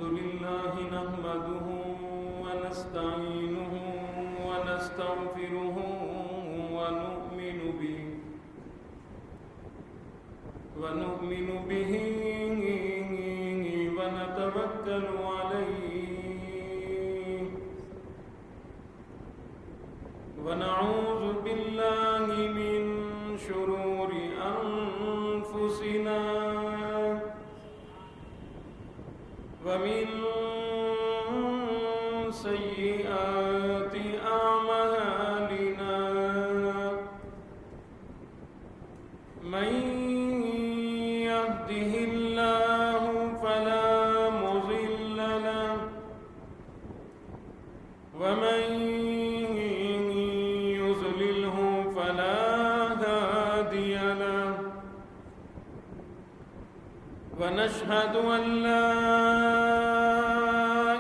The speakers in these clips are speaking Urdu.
لله نحمده ونستعينه ونستغفره ونؤمن به ونتوكل عليه ونعوذ بالله من شرور أنفسنا ومن سيئات أعمالنا من يهده الله فلا مضل له ومن يضلله فلا هادي له ونشهد أن لا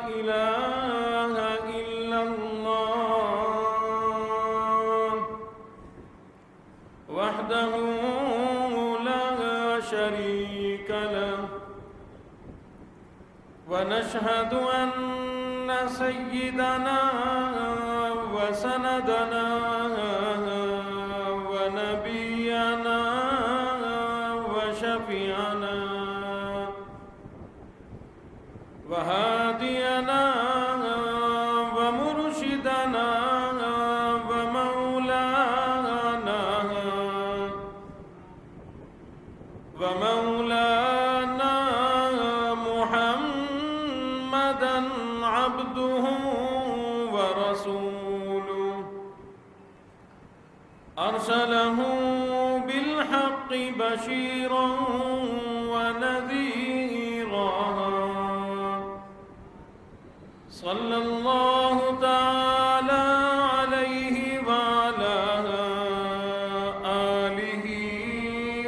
إله إلا الله وحده لا شريك له ونشهد أن سيدنا وسندنا ونبينا وشفيعنا وهادينا ومرشدنا ومولانا محمدا عبده ورسوله أرسله بالحق بشيرا ونذيرا صلى الله تعالى عليه وعلى آله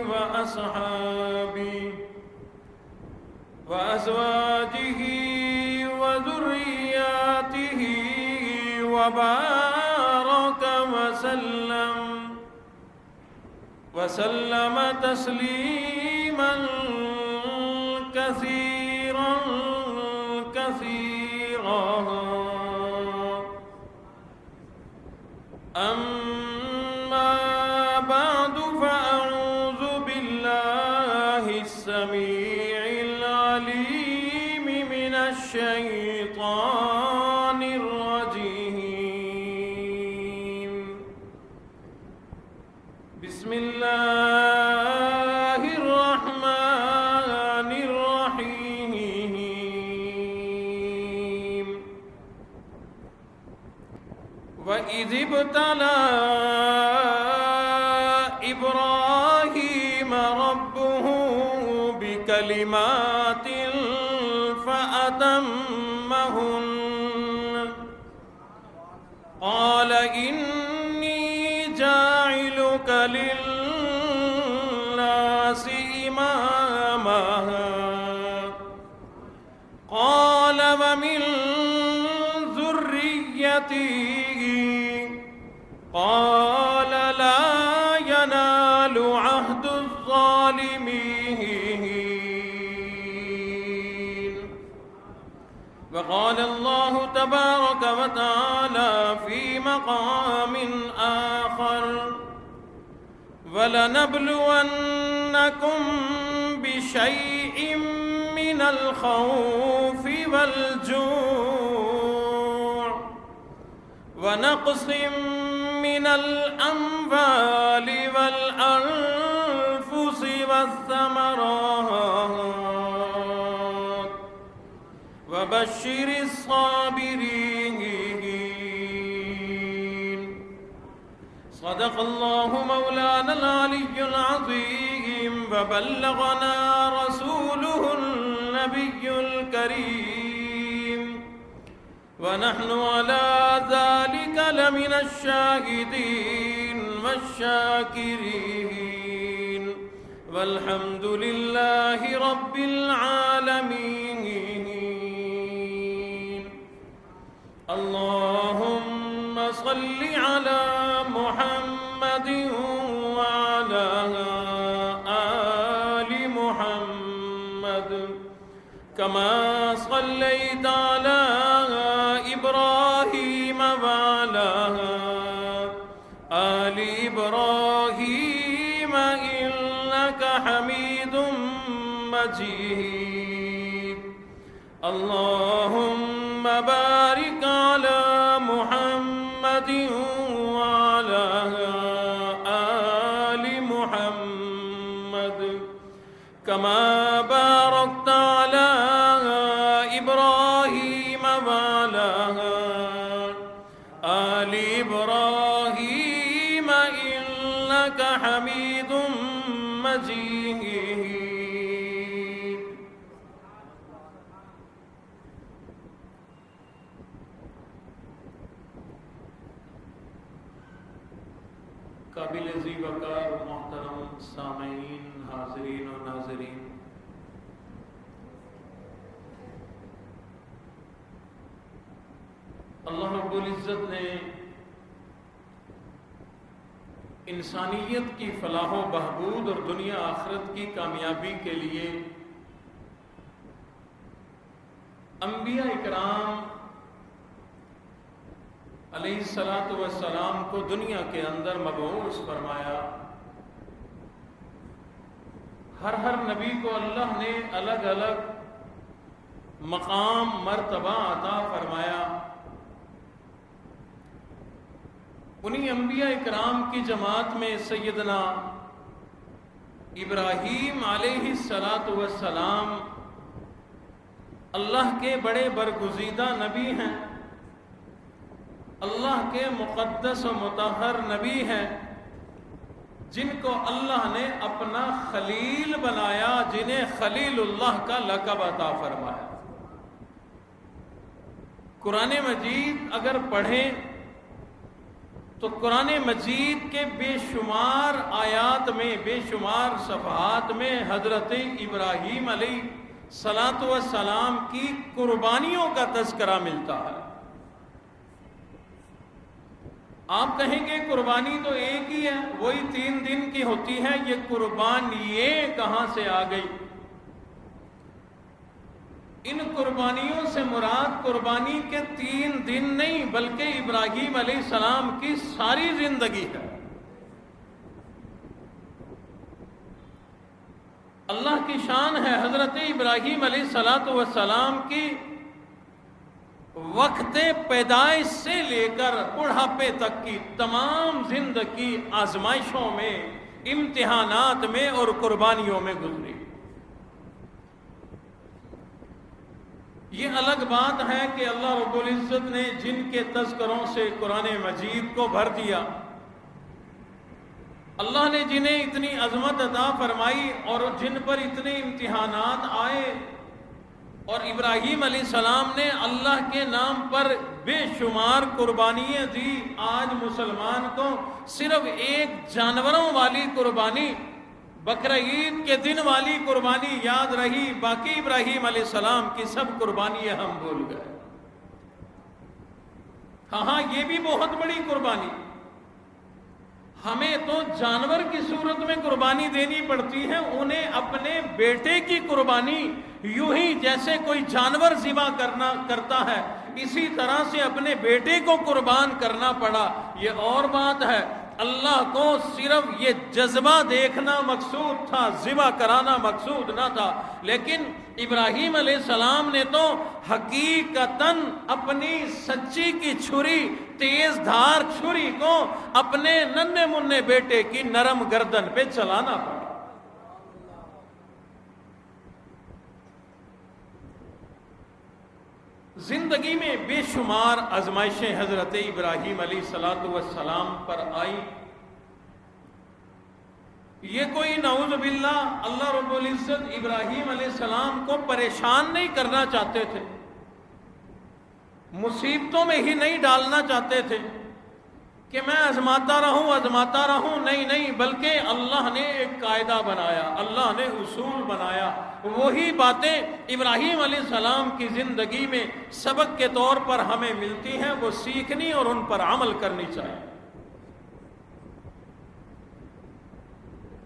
وأصحابه وأزواجه وذرياته وبارك وسلم تسليما كثيرا أما بعد فأعوذ بالله السميع العليم من الشيطان الرجيم بسم الله الرحمن الرحيم وإذ ابتلى إبراهيم ربه بكلمات فأتمهن قال إني جاعلك للناس إماما قال ومن ذريتي قال لا ينال عهد الظالمين وقال الله تبارك وتعالى في مقام آخر ولنبلونكم بشيء من الخوف والجوع ونقص من الأموال والأنفس والثمرات وبشر الصابرين صدق الله مولانا العلي العظيم وبلغنا رسوله النبي الكريم ونحن على ذلك لمن الشاهدين والشاكرين والحمد لله رب العالمين اللهم صل على محمد وعلى آل محمد كما صليت على إبراهيم وعلى آل إبراهيم إنك حميد مجيد. اللهم بارك على محمد وعلى آل محمد كما باركت على إبراهيم وعلى آل إبراهيم إنك حميد مجيد. قابل ذی وقار محترم سامعین، حاضرین و ناظرین، اللہ رب العزت نے انسانیت کی فلاح و بہبود اور دنیا آخرت کی کامیابی کے لیے انبیاء اکرام علیہ الصلاۃ والسلام کو دنیا کے اندر مبعوث فرمایا. ہر نبی کو اللہ نے الگ الگ مقام مرتبہ عطا فرمایا. انہی انبیاء اکرام کی جماعت میں سیدنا ابراہیم علیہ الصلاۃ والسلام اللہ کے بڑے برگزیدہ نبی ہیں، اللہ کے مقدس و مطہر نبی ہیں، جن کو اللہ نے اپنا خلیل بنایا، جنہیں خلیل اللہ کا لقب عطا فرمایا. قرآن مجید اگر پڑھیں تو قرآن مجید کے بے شمار آیات میں، بے شمار صفحات میں حضرت ابراہیم علیہ الصلاۃ والسلام کی قربانیوں کا تذکرہ ملتا ہے. آپ کہیں گے قربانی تو ایک ہی ہے، وہی 3 دن کی ہوتی ہے، یہ قربانیاں کہاں سے آ گئی؟ ان قربانیوں سے مراد قربانی کے 3 دن نہیں بلکہ ابراہیم علیہ السلام کی ساری زندگی ہے. اللہ کی شان ہے حضرت ابراہیم علیہ السلام کی وقت پیدائش سے لے کر بڑھاپے تک کی تمام زندگی آزمائشوں میں، امتحانات میں اور قربانیوں میں گزری. یہ الگ بات ہے کہ اللہ رب العزت نے جن کے تذکروں سے قرآن مجید کو بھر دیا، اللہ نے جنہیں اتنی عظمت عطا فرمائی اور جن پر اتنے امتحانات آئے، اور ابراہیم علیہ السلام نے اللہ کے نام پر بے شمار قربانیاں دی. آج مسلمان کو صرف ایک جانوروں والی قربانی، بقرعید کے دن والی قربانی یاد رہی، باقی ابراہیم علیہ السلام کی سب قربانیاں ہم بھول گئے. ہاں یہ بھی بہت بڑی قربانی. ہمیں تو جانور کی صورت میں قربانی دینی پڑتی ہے، انہیں اپنے بیٹے کی قربانی یوں ہی جیسے کوئی جانور ذبح کرتا ہے اسی طرح سے اپنے بیٹے کو قربان کرنا پڑا. یہ اور بات ہے، اللہ کو صرف یہ جذبہ دیکھنا مقصود تھا، ذبح کرانا مقصود نہ تھا. لیکن ابراہیم علیہ السلام نے تو حقیقتاً اپنی سچی کی چھری، تیز دھار چھری کو اپنے ننھے منھے بیٹے کی نرم گردن پہ چلانا پڑا. زندگی میں بے شمار آزمائشیں حضرت ابراہیم علیہ السلام پر آئی. یہ کوئی نعوذ باللہ اللہ رب العزت ابراہیم علیہ السلام کو پریشان نہیں کرنا چاہتے تھے، مصیبتوں میں ہی نہیں ڈالنا چاہتے تھے کہ میں آزماتا رہوں. نہیں، بلکہ اللہ نے ایک قاعدہ بنایا، اللہ نے اصول بنایا. وہی باتیں ابراہیم علیہ السلام کی زندگی میں سبق کے طور پر ہمیں ملتی ہیں، وہ سیکھنی اور ان پر عمل کرنی چاہیے.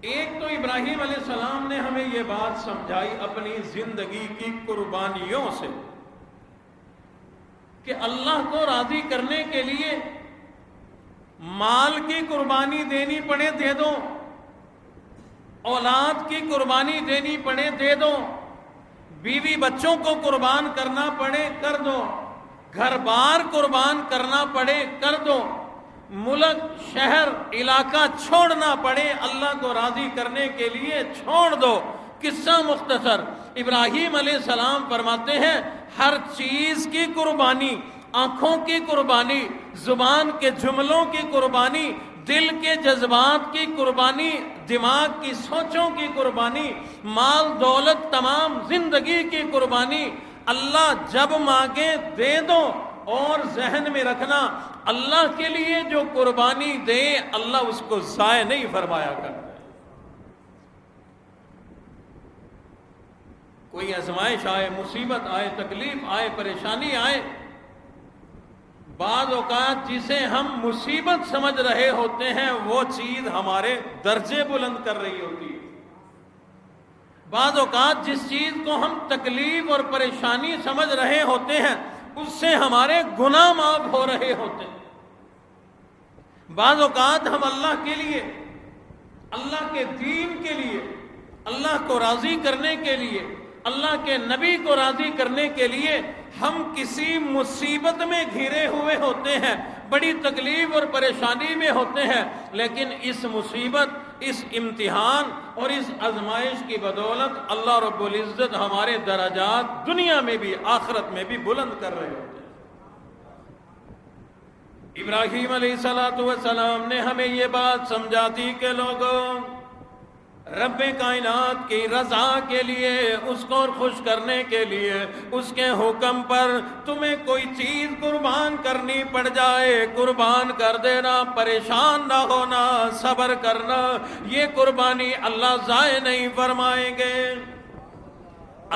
ایک تو ابراہیم علیہ السلام نے ہمیں یہ بات سمجھائی اپنی زندگی کی قربانیوں سے کہ اللہ کو راضی کرنے کے لیے مال کی قربانی دینی پڑے دے دو، اولاد کی قربانی دینی پڑے دے دو، بیوی بچوں کو قربان کرنا پڑے کر دو، گھر بار قربان کرنا پڑے کر دو، ملک شہر علاقہ چھوڑنا پڑے اللہ کو راضی کرنے کے لیے چھوڑ دو۔ قصہ مختصر، ابراہیم علیہ السلام فرماتے ہیں ہر چیز کی قربانی، آنکھوں کی قربانی، زبان کے جملوں کی قربانی، دل کے جذبات کی قربانی، دماغ کی سوچوں کی قربانی، مال دولت تمام زندگی کی قربانی، اللہ جب مانگے دے دو۔ اور ذہن میں رکھنا اللہ کے لیے جو قربانی دے اللہ اس کو ضائع نہیں فرمایا کرتا۔ کوئی آزمائش آئے، مصیبت آئے، تکلیف آئے، پریشانی آئے، بعض اوقات جسے ہم مصیبت سمجھ رہے ہوتے ہیں وہ چیز ہمارے درجے بلند کر رہی ہوتی ہے، بعض اوقات جس چیز کو ہم تکلیف اور پریشانی سمجھ رہے ہوتے ہیں اس سے ہمارے گناہ معاف ہو رہے ہوتے ہیں، بعض اوقات ہم اللہ کے لیے، اللہ کے دین کے لیے، اللہ کو راضی کرنے کے لیے، اللہ کے نبی کو راضی کرنے کے لیے ہم کسی مصیبت میں گھرے ہوئے ہوتے ہیں، بڑی تکلیف اور پریشانی میں ہوتے ہیں، لیکن اس مصیبت، اس امتحان اور اس آزمائش کی بدولت اللہ رب العزت ہمارے درجات دنیا میں بھی آخرت میں بھی بلند کر رہے ہوتے ہیں۔ ابراہیم علیہ السلام نے ہمیں یہ بات سمجھا دی کہ لوگوں، رب کائنات کی رضا کے لیے، اس کو خوش کرنے کے لیے، اس کے حکم پر تمہیں کوئی چیز قربان کرنی پڑ جائے، قربان کر دینا، پریشان نہ ہونا، صبر کرنا، یہ قربانی اللہ ضائع نہیں فرمائیں گے۔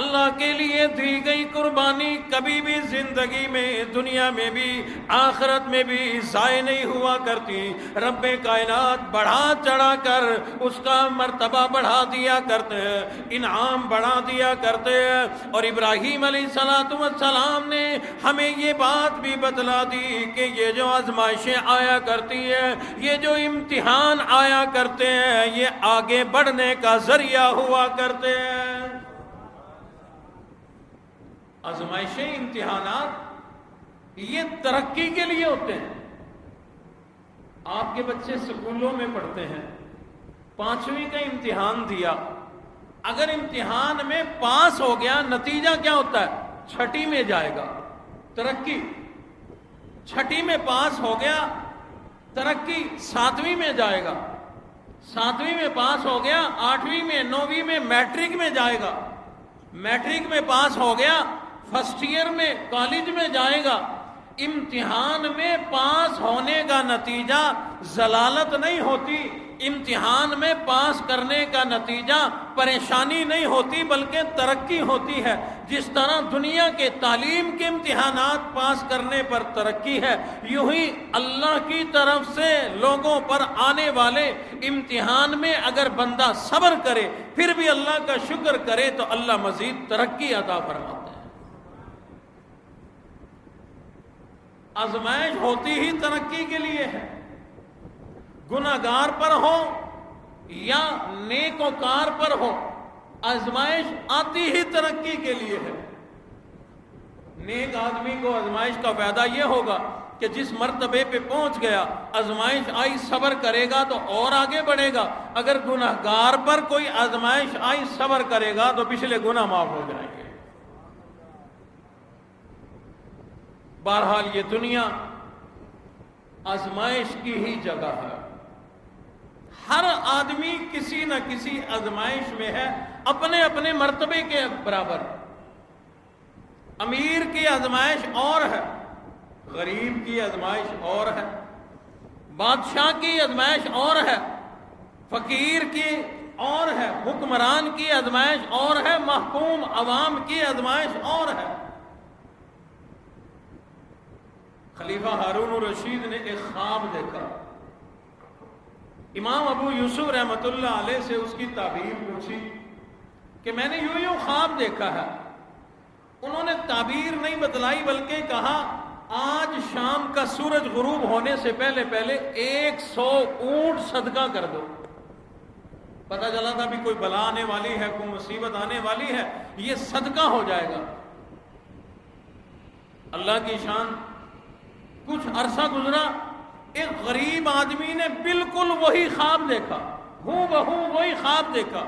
اللہ کے لیے دی گئی قربانی کبھی بھی زندگی میں، دنیا میں بھی، آخرت میں بھی ضائع نہیں ہوا کرتی۔ رب کائنات بڑھا چڑھا کر اس کا مرتبہ بڑھا دیا کرتے ہیں، انعام بڑھا دیا کرتے ہیں۔ اور ابراہیم علیہ السلام نے ہمیں یہ بات بھی بتلا دی کہ یہ جو آزمائشیں آیا کرتی ہیں، یہ جو امتحان آیا کرتے ہیں، یہ آگے بڑھنے کا ذریعہ ہوا کرتے ہیں۔ آزمائشیں، امتحانات یہ ترقی کے لیے ہوتے ہیں۔ آپ کے بچے سکولوں میں پڑھتے ہیں، 5ویں کا امتحان دیا، اگر امتحان میں پاس ہو گیا نتیجہ کیا ہوتا ہے؟ 6ٹی میں جائے گا، ترقی۔ 6ٹی میں پاس ہو گیا، ترقی۔ 7ویں میں جائے گا، 7ویں میں پاس ہو گیا، 8ویں میں، 9ویں میں، میٹرک میں جائے گا، میٹرک میں پاس ہو گیا، فرسٹ ایئر میں کالج میں جائے گا۔ امتحان میں پاس ہونے کا نتیجہ ضلالت نہیں ہوتی، امتحان میں پاس کرنے کا نتیجہ پریشانی نہیں ہوتی بلکہ ترقی ہوتی ہے۔ جس طرح دنیا کے تعلیم کے امتحانات پاس کرنے پر ترقی ہے، یوں ہی اللہ کی طرف سے لوگوں پر آنے والے امتحان میں اگر بندہ صبر کرے، پھر بھی اللہ کا شکر کرے تو اللہ مزید ترقی عطا فرماتا ہے۔ آزمائش ہوتی ہی ترقی کے لیے ہے، گناہگار پر ہو یا نیکوکار پر ہو، آزمائش آتی ہی ترقی کے لیے ہے۔ نیک آدمی کو آزمائش کا فائدہ یہ ہوگا کہ جس مرتبے پہ پہنچ گیا، آزمائش آئی، صبر کرے گا تو اور آگے بڑھے گا۔ اگر گناہگار پر کوئی آزمائش آئی، صبر کرے گا تو پچھلے گناہ معاف ہو جائیں گے۔ بہرحال یہ دنیا آزمائش کی ہی جگہ ہے، ہر آدمی کسی نہ کسی آزمائش میں ہے، اپنے اپنے مرتبے کے برابر۔ امیر کی آزمائش اور ہے، غریب کی آزمائش اور ہے، بادشاہ کی آزمائش اور ہے، فقیر کی اور ہے، حکمران کی آزمائش اور ہے، محکوم عوام کی آزمائش اور ہے۔ خلیفہ ہارون الرشید نے ایک خواب دیکھا، امام ابو یوسف رحمۃ اللہ علیہ سے اس کی تعبیر پوچھی کہ میں نے یوں یوں خواب دیکھا ہے. انہوں نے تعبیر نہیں بتلائی بلکہ کہا آج شام کا سورج غروب ہونے سے پہلے 100 اونٹ صدقہ کر دو. پتہ چلا تھا بھی کوئی بلا آنے والی ہے، کوئی مصیبت آنے والی ہے، یہ صدقہ ہو جائے گا. اللہ کی شان. کچھ عرصہ گزرا، ایک غریب آدمی نے بالکل وہی خواب دیکھا، ہوں بہو وہی خواب دیکھا.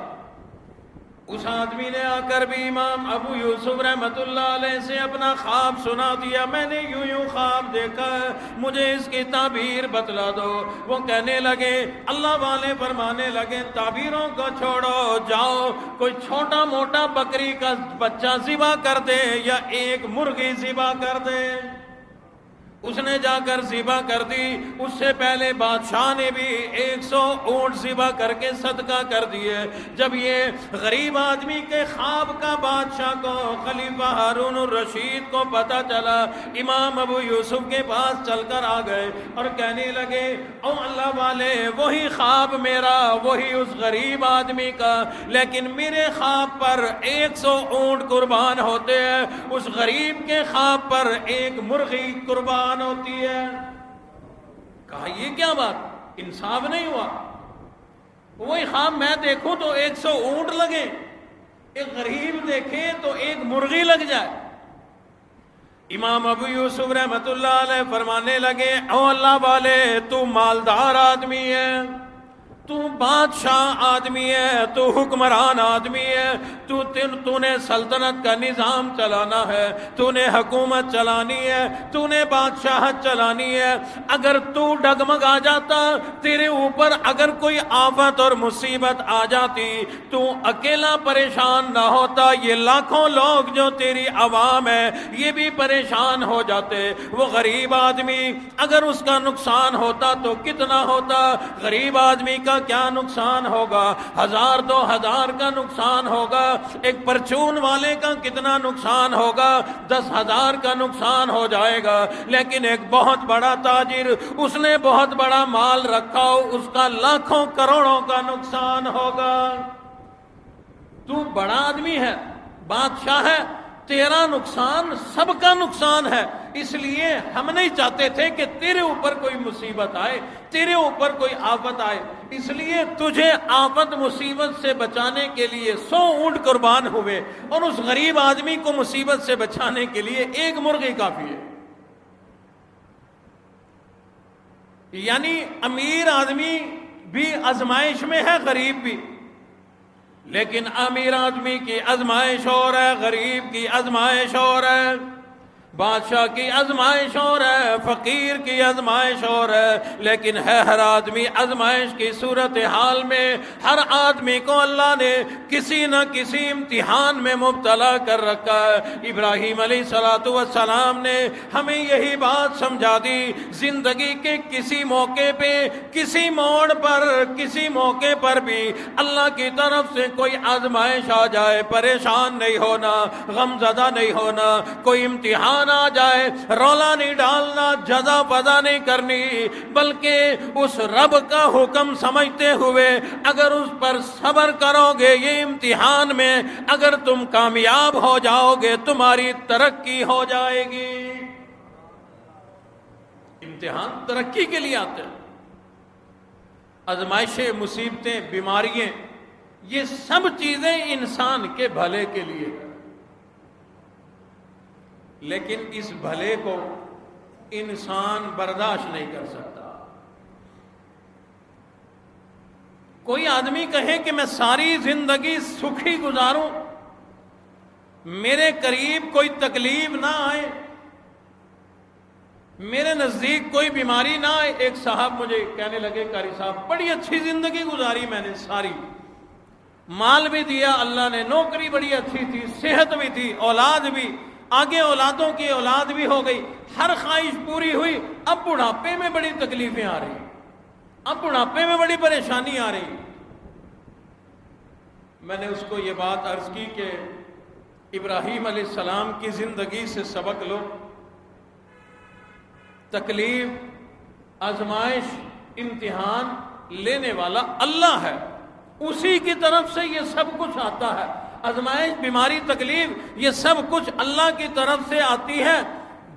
اس آدمی نے آ کر بھی امام ابو یوسف رحمۃ اللہ علیہ سے اپنا خواب سنا دیا. میں نے یوں یوں خواب دیکھا ہے، مجھے اس کی تعبیر بتلا دو. وہ کہنے لگے، اللہ والے فرمانے لگے تعبیروں کو چھوڑو، جاؤ کوئی چھوٹا موٹا بکری کا بچہ ذبح کر دے یا ایک مرغی ذبح کر دے. اس نے جا کر ذبح کر دی. اس سے پہلے بادشاہ نے بھی 100 اونٹ ذبح کر کے صدقہ کر دیے. جب یہ غریب آدمی کے خواب کا بادشاہ کو، خلیفہ ہارون الرشید کو پتہ چلا، امام ابو یوسف کے پاس چل کر آ گئے اور کہنے لگے او اللہ والے، وہی خواب میرا، وہی اس غریب آدمی کا، لیکن میرے خواب پر 100 اونٹ قربان ہوتے ہیں، اس غریب کے خواب پر ایک مرغی قربان ہوتی ہے. کہا یہ کیا بات، انصاف نہیں ہوا. وہی خواب میں دیکھوں تو 100 اونٹ لگے، ایک غریب دیکھے تو ایک مرغی لگ جائے. امام ابو یوسف رحمۃ اللہ علیہ فرمانے لگے او اللہ والے، تو مالدار آدمی ہے، تو بادشاہ آدمی ہے، تو حکمران آدمی ہے، تو نے سلطنت کا نظام چلانا ہے، تو نے حکومت چلانی ہے، تو نے بادشاہت چلانی ہے. اگر تو ڈگمگا جاتا، تیرے اوپر اگر کوئی آفت اور مصیبت آ جاتی، تو اکیلا پریشان نہ ہوتا، یہ لاکھوں لوگ جو تیری عوام ہے یہ بھی پریشان ہو جاتے. وہ غریب آدمی اگر اس کا نقصان ہوتا تو کتنا ہوتا. غریب آدمی کا کیا نقصان ہوگا، 1000 2000 کا نقصان ہوگا. ایک پرچون والے کا کتنا نقصان ہوگا، 10,000 کا نقصان ہو جائے گا. لیکن ایک بہت بڑا تاجر، اس نے بہت بڑا مال رکھا ہو، اس کا لاکھوں کروڑوں کا نقصان ہوگا. تو بڑا آدمی ہے، بادشاہ ہے، تیرا نقصان سب کا نقصان ہے. اس لیے ہم نہیں چاہتے تھے کہ تیرے اوپر کوئی مصیبت آئے، تیرے اوپر کوئی آفت آئے. اس لیے تجھے آفت مصیبت سے بچانے کے لیے 100 اونٹ قربان ہوئے، اور اس غریب آدمی کو مصیبت سے بچانے کے لیے ایک مرغی کافی ہے. یعنی امیر آدمی بھی آزمائش میں ہے، غریب بھی. لیکن امیر آدمی کی آزمائش اور ہے، غریب کی آزمائش اور ہے، بادشاہ کی آزمائش اور ہے، فقیر کی آزمائش اور ہے. لیکن ہے ہر آدمی آزمائش کی صورتحال میں، ہر آدمی کو اللہ نے کسی نہ کسی امتحان میں مبتلا کر رکھا ہے. ابراہیم علیہ السلام نے ہمیں یہی بات سمجھا دی. زندگی کے کسی موقع پہ، کسی موڑ پر، کسی موقع پر بھی اللہ کی طرف سے کوئی آزمائش آ جائے، پریشان نہیں ہونا، غم زدہ نہیں ہونا. کوئی امتحان آ جائے، رولا نہیں ڈالنا، جزا پزا نہیں کرنی، بلکہ اس رب کا حکم سمجھتے ہوئے اگر اس پر صبر کرو گے، یہ امتحان میں اگر تم کامیاب ہو جاؤ گے، تمہاری ترقی ہو جائے گی. امتحان ترقی کے لیے آتے ہیں. آزمائشیں، مصیبتیں، بیماریاں، یہ سب چیزیں انسان کے بھلے کے لیے. لیکن اس بھلے کو انسان برداشت نہیں کر سکتا. کوئی آدمی کہے کہ میں ساری زندگی سکھی گزاروں، میرے قریب کوئی تکلیف نہ آئے، میرے نزدیک کوئی بیماری نہ آئے. ایک صاحب مجھے کہنے لگے قاری صاحب بڑی اچھی زندگی گزاری میں نے، ساری مال بھی دیا اللہ نے، نوکری بڑی اچھی تھی، صحت بھی تھی، اولاد بھی، آگے اولادوں کی اولاد بھی ہو گئی، ہر خواہش پوری ہوئی. اب بڑھاپے میں بڑی تکلیفیں آ رہی، اب بڑھاپے میں بڑی پریشانی آ رہی. میں نے اس کو یہ بات عرض کی کہ ابراہیم علیہ السلام کی زندگی سے سبق لو. تکلیف، آزمائش، امتحان لینے والا اللہ ہے، اسی کی طرف سے یہ سب کچھ آتا ہے۔ آزمائش، بیماری، تکلیف، یہ سب کچھ اللہ کی طرف سے آتی ہے۔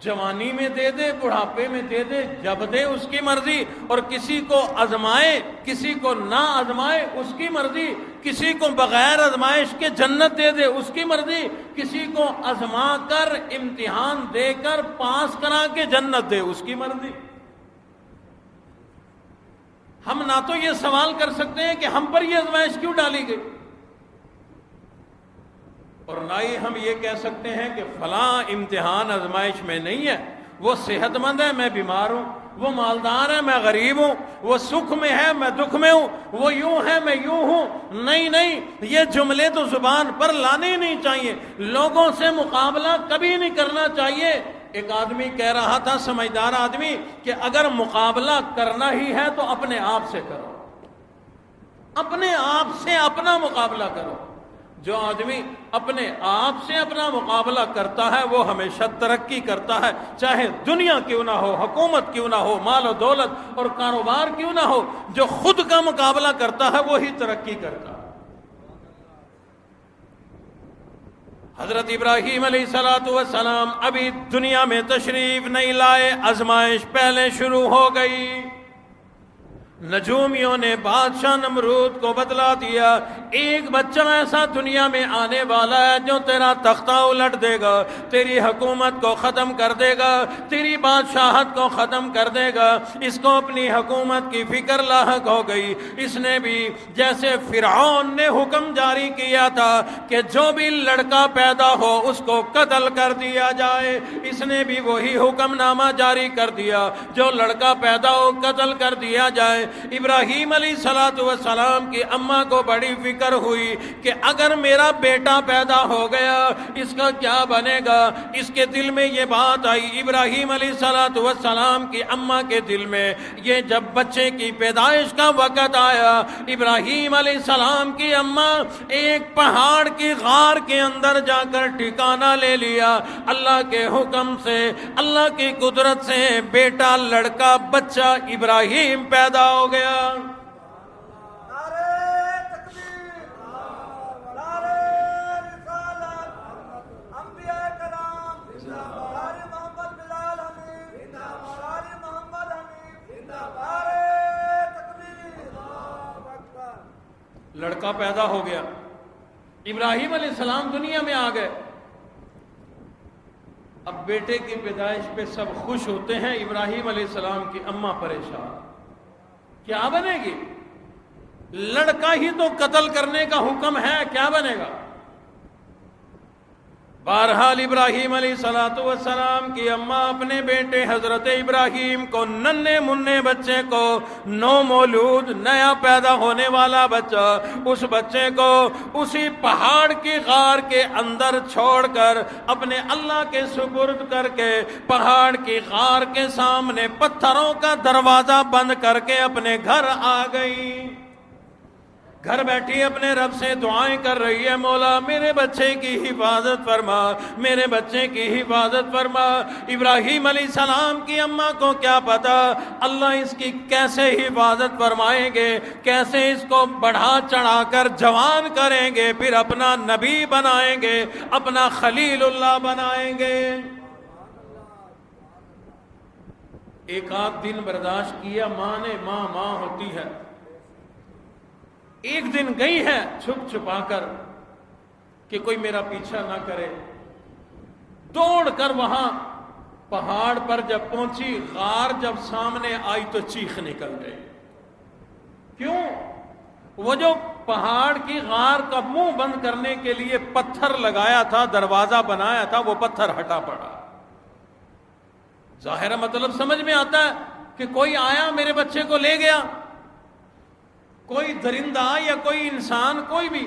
جوانی میں دے دے، بڑھاپے میں دے دے، جب دے اس کی مرضی، اور کسی کو آزمائے کسی کو نہ آزمائے اس کی مرضی، کسی کو بغیر آزمائش کے جنت دے دے اس کی مرضی، کسی کو آزما کر امتحان دے کر پاس کرا کے جنت دے اس کی مرضی۔ ہم نہ تو یہ سوال کر سکتے ہیں کہ ہم پر یہ آزمائش کیوں ڈالی گئی، اور نہ ہی ہم یہ کہہ سکتے ہیں کہ فلاں امتحان آزمائش میں نہیں ہے، وہ صحت مند ہے میں بیمار ہوں، وہ مالدار ہے میں غریب ہوں، وہ سکھ میں ہے میں دکھ میں ہوں، وہ یوں ہے میں یوں ہوں۔ نہیں نہیں، یہ جملے تو زبان پر لانے ہی نہیں چاہیے، لوگوں سے مقابلہ کبھی نہیں کرنا چاہیے۔ ایک آدمی کہہ رہا تھا، سمجھدار آدمی، کہ اگر مقابلہ کرنا ہی ہے تو اپنے آپ سے کرو، اپنے آپ سے اپنا مقابلہ کرو۔ جو آدمی اپنے آپ سے اپنا مقابلہ کرتا ہے وہ ہمیشہ ترقی کرتا ہے، چاہے دنیا کیوں نہ ہو، حکومت کیوں نہ ہو، مال و دولت اور کاروبار کیوں نہ ہو۔ جو خود کا مقابلہ کرتا ہے وہی ترقی کرتا ہے۔ حضرت ابراہیم علیہ السلام ابھی دنیا میں تشریف نہیں لائے، آزمائش پہلے شروع ہو گئی۔ نجومیوں نے بادشاہ نمرود کو بتلا دیا، ایک بچہ ایسا دنیا میں آنے والا ہے جو تیرا تختہ الٹ دے گا، تیری حکومت کو ختم کر دے گا، تیری بادشاہت کو ختم کر دے گا۔ اس کو اپنی حکومت کی فکر لاحق ہو گئی۔ اس نے بھی جیسے فرعون نے حکم جاری کیا تھا کہ جو بھی لڑکا پیدا ہو اس کو قتل کر دیا جائے، اس نے بھی وہی حکم نامہ جاری کر دیا، جو لڑکا پیدا ہو قتل کر دیا جائے۔ ابراہیم علیہ السلام کی اماں کو بڑی فکر ہوئی کہ اگر میرا بیٹا پیدا ہو گیا اس کا کیا بنے گا۔ اس کے دل میں یہ بات آئی، ابراہیم علیہ السلام کی اماں کے دل میں یہ جب بچے کی پیدائش کا وقت آیا، ابراہیم علیہ السلام کی اماں ایک پہاڑ کی غار کے اندر جا کر ٹھکانہ لے لیا۔ اللہ کے حکم سے، اللہ کی قدرت سے بیٹا، لڑکا، بچہ ابراہیم پیدا ہو گیا۔ لڑکا پیدا ہو گیا، ابراہیم علیہ السلام دنیا میں آ گئے۔ اب بیٹے کی پیدائش پہ سب خوش ہوتے ہیں، ابراہیم علیہ السلام کی اماں پریشان، کیا بنے گی؟ لڑکا ہی تو قتل کرنے کا حکم ہے، کیا بنے گا؟ بہرحال ابراہیم علیہ السلام کی اماں اپنے بیٹے حضرت ابراہیم کو، ننھے منھے بچے کو، نو مولود نیا پیدا ہونے والا بچہ، اس بچے کو اسی پہاڑ کی غار کے اندر چھوڑ کر اپنے اللہ کے سپرد کر کے پہاڑ کی غار کے سامنے پتھروں کا دروازہ بند کر کے اپنے گھر آ گئی۔ گھر بیٹھی اپنے رب سے دعائیں کر رہی ہے، مولا میرے بچے کی حفاظت فرما، میرے بچے کی حفاظت فرما۔ ابراہیم علیہ السلام کی اماں کو کیا پتا اللہ اس کی کیسے حفاظت فرمائیں گے، کیسے اس کو بڑھا چڑھا کر جوان کریں گے، پھر اپنا نبی بنائیں گے، اپنا خلیل اللہ بنائیں گے۔ ایک آدھ دن برداشت کیا، ماں نے، ماں ہوتی ہے۔ ایک دن گئی ہے چھپ چھپا کر کہ کوئی میرا پیچھا نہ کرے، دوڑ کر وہاں پہاڑ پر جب پہنچی، غار جب سامنے آئی تو چیخ نکل گئی۔ کیوں؟ وہ جو پہاڑ کی غار کا منہ بند کرنے کے لیے پتھر لگایا تھا، دروازہ بنایا تھا، وہ پتھر ہٹا پڑا۔ ظاہر مطلب سمجھ میں آتا ہے کہ کوئی آیا میرے بچے کو لے گیا، کوئی درندہ یا کوئی انسان، کوئی بھی۔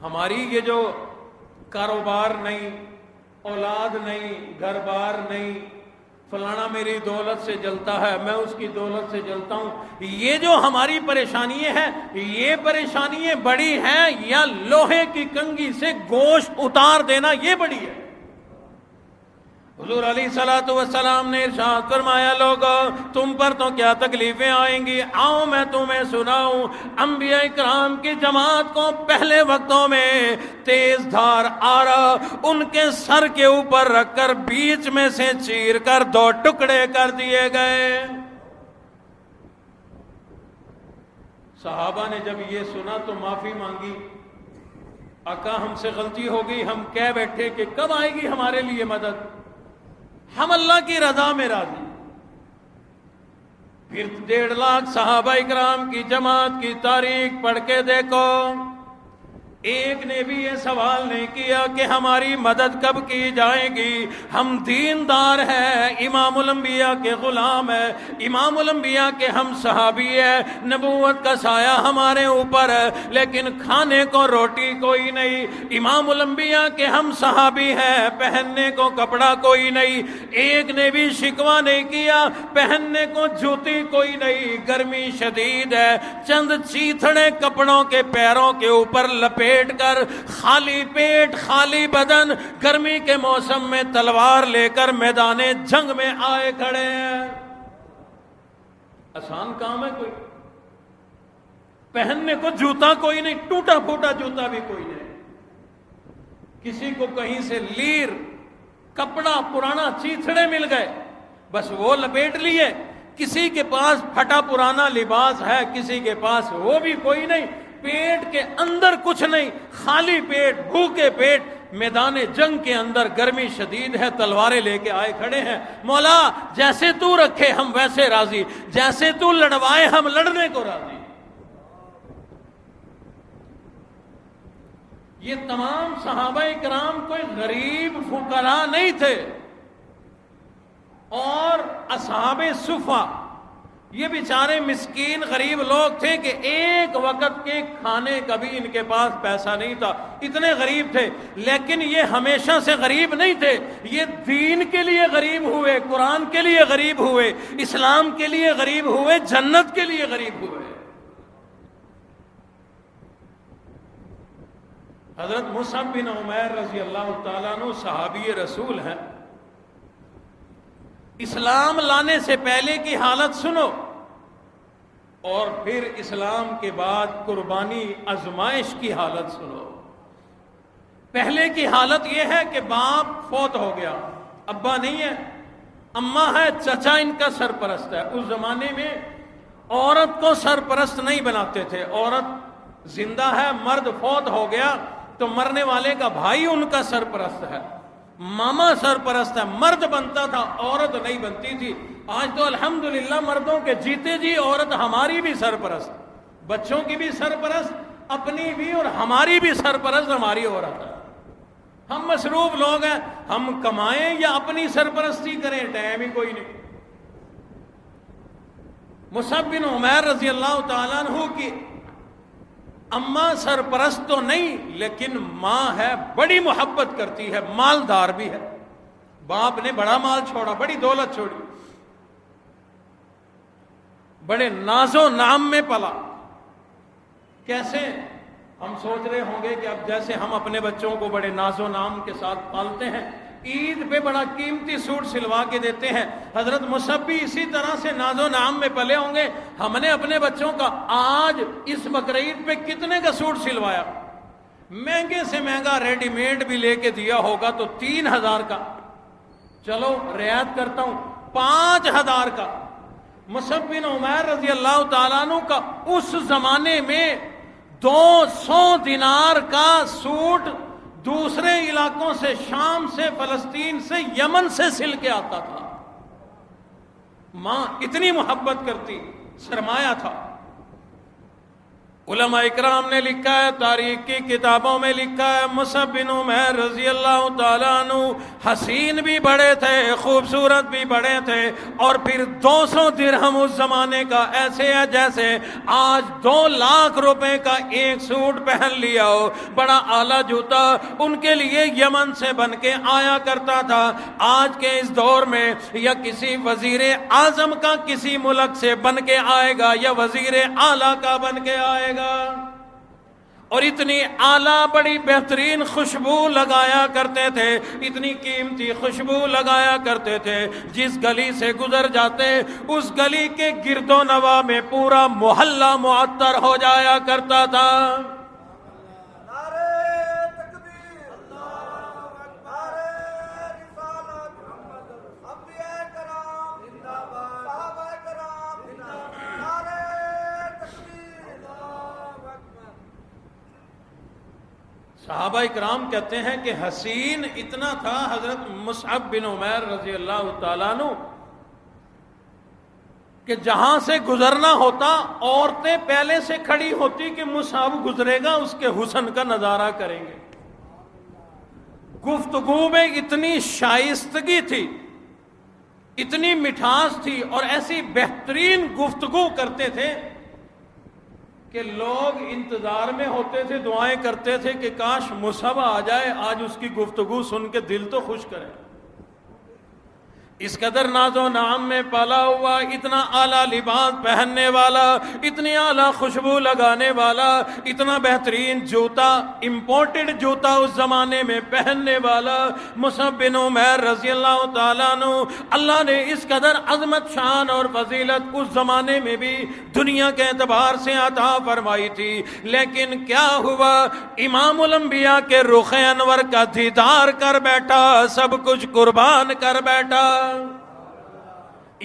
ہماری یہ جو کاروبار نہیں، اولاد نہیں، گھر بار نہیں، فلانا میری دولت سے جلتا ہے، میں اس کی دولت سے جلتا ہوں، یہ جو ہماری پریشانیاں ہیں، یہ پریشانیاں بڑی ہیں یا لوہے کی کنگھی سے گوشت اتار دینا یہ بڑی ہے؟ حضور علیہ الصلوۃ والسلام نے ارشاد فرمایا، لوگو تم پر تو کیا تکلیفیں آئیں گی، آؤ میں تمہیں سناؤں۔ انبیاء کرام کی جماعت کو پہلے وقتوں میں تیز دھار آرا ان کے سر کے اوپر رکھ کر بیچ میں سے چیر کر 2 ٹکڑے کر دیے گئے۔ صحابہ نے جب یہ سنا تو معافی مانگی، آقا ہم سے غلطی ہو گئی، ہم کہہ بیٹھے کہ کب آئے گی ہمارے لیے مدد، ہم اللہ کی رضا میں راضی۔ پھر 1.5 لاکھ صحابہ اکرام کی جماعت کی تاریخ پڑھ کے دیکھو، ایک نے بھی یہ سوال نہیں کیا کہ ہماری مدد کب کی جائے گی، ہم دیندار ہیں، امام الانبیاء کے غلام ہیں، امام الانبیاء کے ہم صحابی ہیں، نبوت کا سایہ ہمارے اوپر ہے، لیکن کھانے کو روٹی کوئی نہیں، امام الانبیاء کے ہم صحابی ہیں، پہننے کو کپڑا کوئی نہیں، ایک نے بھی شکوہ نہیں کیا، پہننے کو جوتی کوئی نہیں، گرمی شدید ہے، چند چیتھڑے کپڑوں کے پیروں کے اوپر لپیٹ کر خالی پیٹ خالی بدن گرمی کے موسم میں تلوار لے کر میدان جنگ میں آئے کھڑے ہیں۔ آسان کام ہے کوئی؟ پہننے کو جوتا کوئی نہیں، ٹوٹا پھوٹا جوتا بھی کوئی نہیں، کسی کو کہیں سے لیر کپڑا پرانا چیتھڑے مل گئے بس وہ لپیٹ لیے، کسی کے پاس پھٹا پرانا لباس ہے، کسی کے پاس وہ بھی کوئی نہیں، پیٹ کے اندر کچھ نہیں، خالی پیٹ بھوکے پیٹ میدان جنگ کے اندر گرمی شدید ہے، تلواریں لے کے آئے کھڑے ہیں۔ مولا جیسے تو رکھے ہم ویسے راضی، جیسے تو لڑوائے ہم لڑنے کو راضی۔ یہ تمام صحابہ کرام کوئی غریب فقراء نہیں تھے، اور اصحاب صفہ یہ بیچارے مسکین غریب لوگ تھے کہ ایک وقت کے کھانے کا بھی ان کے پاس پیسہ نہیں تھا، اتنے غریب تھے، لیکن یہ ہمیشہ سے غریب نہیں تھے، یہ دین کے لیے غریب ہوئے، قرآن کے لیے غریب ہوئے، اسلام کے لیے غریب ہوئے، جنت کے لیے غریب ہوئے۔ حضرت مصعب بن عمیر رضی اللہ تعالیٰ عنہ صحابی رسول ہیں، اسلام لانے سے پہلے کی حالت سنو اور پھر اسلام کے بعد قربانی آزمائش کی حالت سنو۔ پہلے کی حالت یہ ہے کہ باپ فوت ہو گیا، ابا نہیں ہے، اماں ہے، چچا ان کا سرپرست ہے۔ اس زمانے میں عورت کو سرپرست نہیں بناتے تھے، عورت زندہ ہے، مرد فوت ہو گیا تو مرنے والے کا بھائی ان کا سرپرست ہے، ماما سرپرست ہے، مرد بنتا تھا، عورت نہیں بنتی تھی۔ آج تو الحمدللہ مردوں کے جیتے جی عورت ہماری بھی سرپرست، بچوں کی بھی سرپرست، اپنی بھی اور ہماری بھی سرپرست ہماری عورت ہے۔ ہم مصروف لوگ ہیں، ہم کمائیں یا اپنی سرپرستی کریں، ٹائم ہی کوئی نہیں۔ مصعب بن عمیر رضی اللہ تعالیٰ عنہ کی اماں سرپرست تو نہیں لیکن ماں ہے، بڑی محبت کرتی ہے، مالدار بھی ہے، باپ نے بڑا مال چھوڑا، بڑی دولت چھوڑی، بڑے ناز و نام میں پلا۔ کیسے؟ ہم سوچ رہے ہوں گے کہ اب جیسے ہم اپنے بچوں کو بڑے ناز و نام کے ساتھ پالتے ہیں، عید پہ بڑا قیمتی سوٹ سلوا کے دیتے ہیں، حضرت مصعب بھی اسی طرح سے ناز و نام میں پلے ہوں گے۔ ہم نے اپنے بچوں کا آج اس بقرعید پہ کتنے کا سوٹ سلوایا؟ مہنگے سے مہنگا ریڈی میڈ بھی لے کے دیا ہوگا تو 3000 کا، چلو رعایت کرتا ہوں 5000 کا۔ مصعب بن عمیر رضی اللہ تعالیٰ عنہ کا اس زمانے میں 200 دینار کا سوٹ دوسرے علاقوں سے، شام سے، فلسطین سے، یمن سے سل کے آتا تھا۔ ماں اتنی محبت کرتی، سرمایہ تھا۔ علماء اکرام نے لکھا ہے، تاریخ کی کتابوں میں لکھا ہے، مصعب بن عمیر رضی اللہ تعالیٰ عنہ حسین بھی بڑے تھے، خوبصورت بھی بڑے تھے، اور پھر 200 درہم اس زمانے کا ایسے ہے جیسے آج 2 لاکھ روپے کا ایک سوٹ پہن لیا ہو، بڑا اعلیٰ جوتا ان کے لیے یمن سے بن کے آیا کرتا تھا۔ آج کے اس دور میں یا کسی وزیر اعظم کا کسی ملک سے بن کے آئے گا یا وزیر اعلیٰ کا بن کے آئے گا، اور اتنی اعلیٰ بڑی بہترین خوشبو لگایا کرتے تھے، اتنی قیمتی خوشبو لگایا کرتے تھے، جس گلی سے گزر جاتے اس گلی کے گرد و نواح میں پورا محلہ معطر ہو جایا کرتا تھا۔ صحابہ اکرام کہتے ہیں کہ حسین اتنا تھا حضرت مصعب بن عمیر رضی اللہ تعالیٰ عنہ کہ جہاں سے گزرنا ہوتا عورتیں پہلے سے کھڑی ہوتی کہ مصعب گزرے گا اس کے حسن کا نظارہ کریں گے۔ گفتگو میں اتنی شائستگی تھی، اتنی مٹھاس تھی، اور ایسی بہترین گفتگو کرتے تھے کہ لوگ انتظار میں ہوتے تھے، دعائیں کرتے تھے کہ کاش مصعب آ جائے، آج اس کی گفتگو سن کے دل تو خوش کرے۔ اس قدر ناز و نعم میں پالا ہوا، اتنا اعلیٰ لباس پہننے والا، اتنی اعلیٰ خوشبو لگانے والا، اتنا بہترین جوتا، امپورٹڈ جوتا اس زمانے میں پہننے والا مصعب بن عمیر رضی اللہ تعالیٰ عنہ، اللہ نے اس قدر عظمت شان اور فضیلت اس زمانے میں بھی دنیا کے اعتبار سے عطا فرمائی تھی۔ لیکن کیا ہوا، امام الانبیاء کے رخ انور کا دیدار کر بیٹھا، سب کچھ قربان کر بیٹھا۔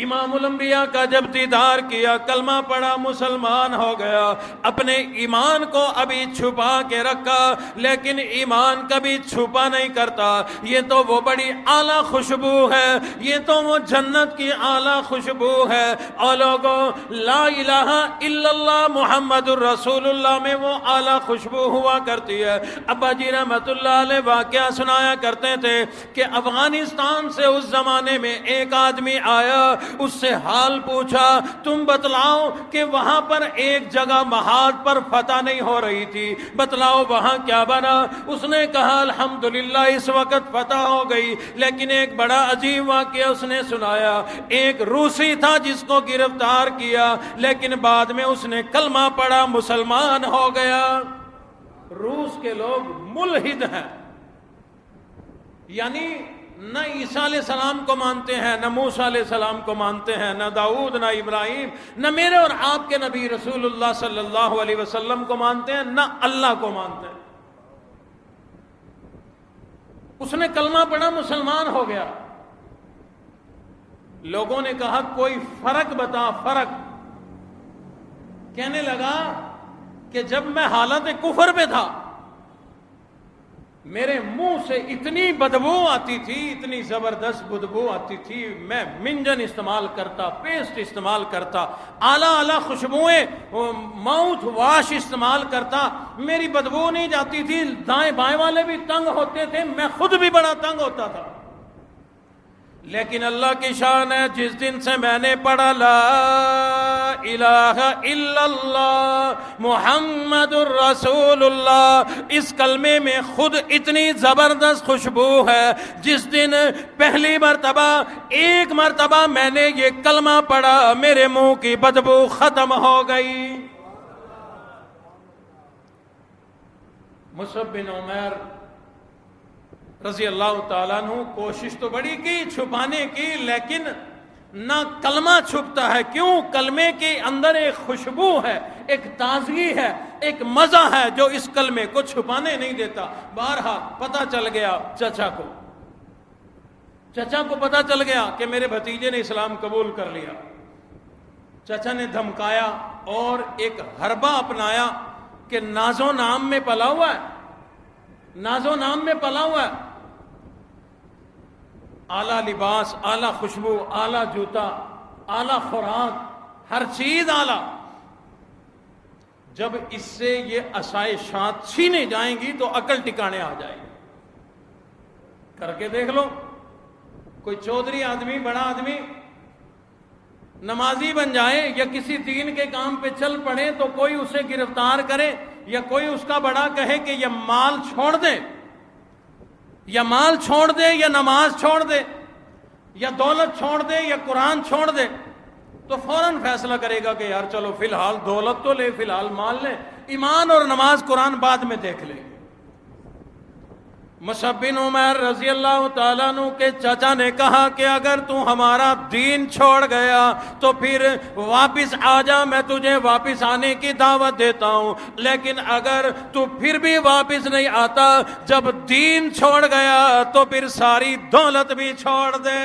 امام الانبیاء کا جب دیدار کیا، کلمہ پڑھا، مسلمان ہو گیا، اپنے ایمان کو ابھی چھپا کے رکھا، لیکن ایمان کبھی چھپا نہیں کرتا۔ یہ تو وہ بڑی اعلیٰ خوشبو ہے، یہ تو وہ جنت کی اعلیٰ خوشبو ہے۔ اور لوگوں، لا الہ الا اللہ محمد الرسول اللہ میں وہ اعلیٰ خوشبو ہوا کرتی ہے۔ ابا جی رحمت اللہ علیہ واقعہ سنایا کرتے تھے کہ افغانستان سے اس زمانے میں ایک آدمی آیا، اس سے حال پوچھا، تم بتلاؤ کہ وہاں پر ایک جگہ محاذ پر فتح نہیں ہو رہی تھی، بتلاؤ وہاں کیا بنا؟ اس نے کہا الحمدللہ اس وقت فتح ہو گئی، لیکن ایک بڑا عجیب واقعہ اس نے سنایا۔ ایک روسی تھا جس کو گرفتار کیا، لیکن بعد میں اس نے کلمہ پڑھا، مسلمان ہو گیا۔ روس کے لوگ ملحد ہیں، یعنی نہ عیسیٰ علیہ السلام کو مانتے ہیں، نہ موسیٰ علیہ السلام کو مانتے ہیں، نہ داؤد، نہ ابراہیم، نہ میرے اور آپ کے نبی رسول اللہ صلی اللہ علیہ وسلم کو مانتے ہیں، نہ اللہ کو مانتے ہیں۔ اس نے کلمہ پڑھا، مسلمان ہو گیا۔ لوگوں نے کہا کوئی فرق بتا، فرق۔ کہنے لگا کہ جب میں حالت کفر پہ تھا، میرے منہ سے اتنی بدبو آتی تھی، اتنی زبردست بدبو آتی تھی، میں منجن استعمال کرتا، پیسٹ استعمال کرتا، اعلیٰ اعلیٰ خوشبوئیں، ماؤتھ واش استعمال کرتا، میری بدبو نہیں جاتی تھی۔ دائیں بائیں والے بھی تنگ ہوتے تھے، میں خود بھی بڑا تنگ ہوتا تھا۔ لیکن اللہ کی شان ہے، جس دن سے میں نے پڑھا لا الہ الا اللہ محمد الرسول اللہ، اس کلمے میں خود اتنی زبردست خوشبو ہے، جس دن پہلی مرتبہ ایک مرتبہ میں نے یہ کلمہ پڑھا، میرے منہ کی بدبو ختم ہو گئی۔ مصعب بن عمیر رضی اللہ تعالیٰ عنہ کوشش تو بڑی کی چھپانے کی، لیکن نہ کلمہ چھپتا ہے۔ کیوں؟ کلمے کے اندر ایک خوشبو ہے، ایک تازگی ہے، ایک مزہ ہے جو اس کلمے کو چھپانے نہیں دیتا۔ بہرحال پتہ چل گیا چچا کو پتہ چل گیا کہ میرے بھتیجے نے اسلام قبول کر لیا۔ چچا نے دھمکایا اور ایک حربہ اپنایا کہ ناز و نام میں پلا ہوا ہے، ناز و نام میں پلا ہوا ہے، اعلیٰ لباس، اعلیٰ خوشبو، اعلیٰ جوتا، اعلیٰ خوراک، ہر چیز اعلیٰ۔ جب اس سے یہ آسائشات چھینے جائیں گی تو عقل ٹکانے آ جائے گی. کر کے دیکھ لو. کوئی چودھری آدمی، بڑا آدمی نمازی بن جائے یا کسی دین کے کام پہ چل پڑے تو کوئی اسے گرفتار کرے یا کوئی اس کا بڑا کہے کہ یہ مال چھوڑ دے، یا مال چھوڑ دے یا نماز چھوڑ دے یا دولت چھوڑ دے یا قرآن چھوڑ دے، تو فوراً فیصلہ کرے گا کہ یار چلو فی الحال دولت تو لے، فی الحال مال لے، ایمان اور نماز قرآن بعد میں دیکھ لے. مصعب بن عمیر رضی اللہ تعالیٰ عنہ کے چچا نے کہا کہ اگر تو ہمارا دین چھوڑ گیا تو پھر واپس آ جا، میں تجھے واپس آنے کی دعوت دیتا ہوں، لیکن اگر تو پھر بھی واپس نہیں آتا، جب دین چھوڑ گیا تو پھر ساری دولت بھی چھوڑ دے.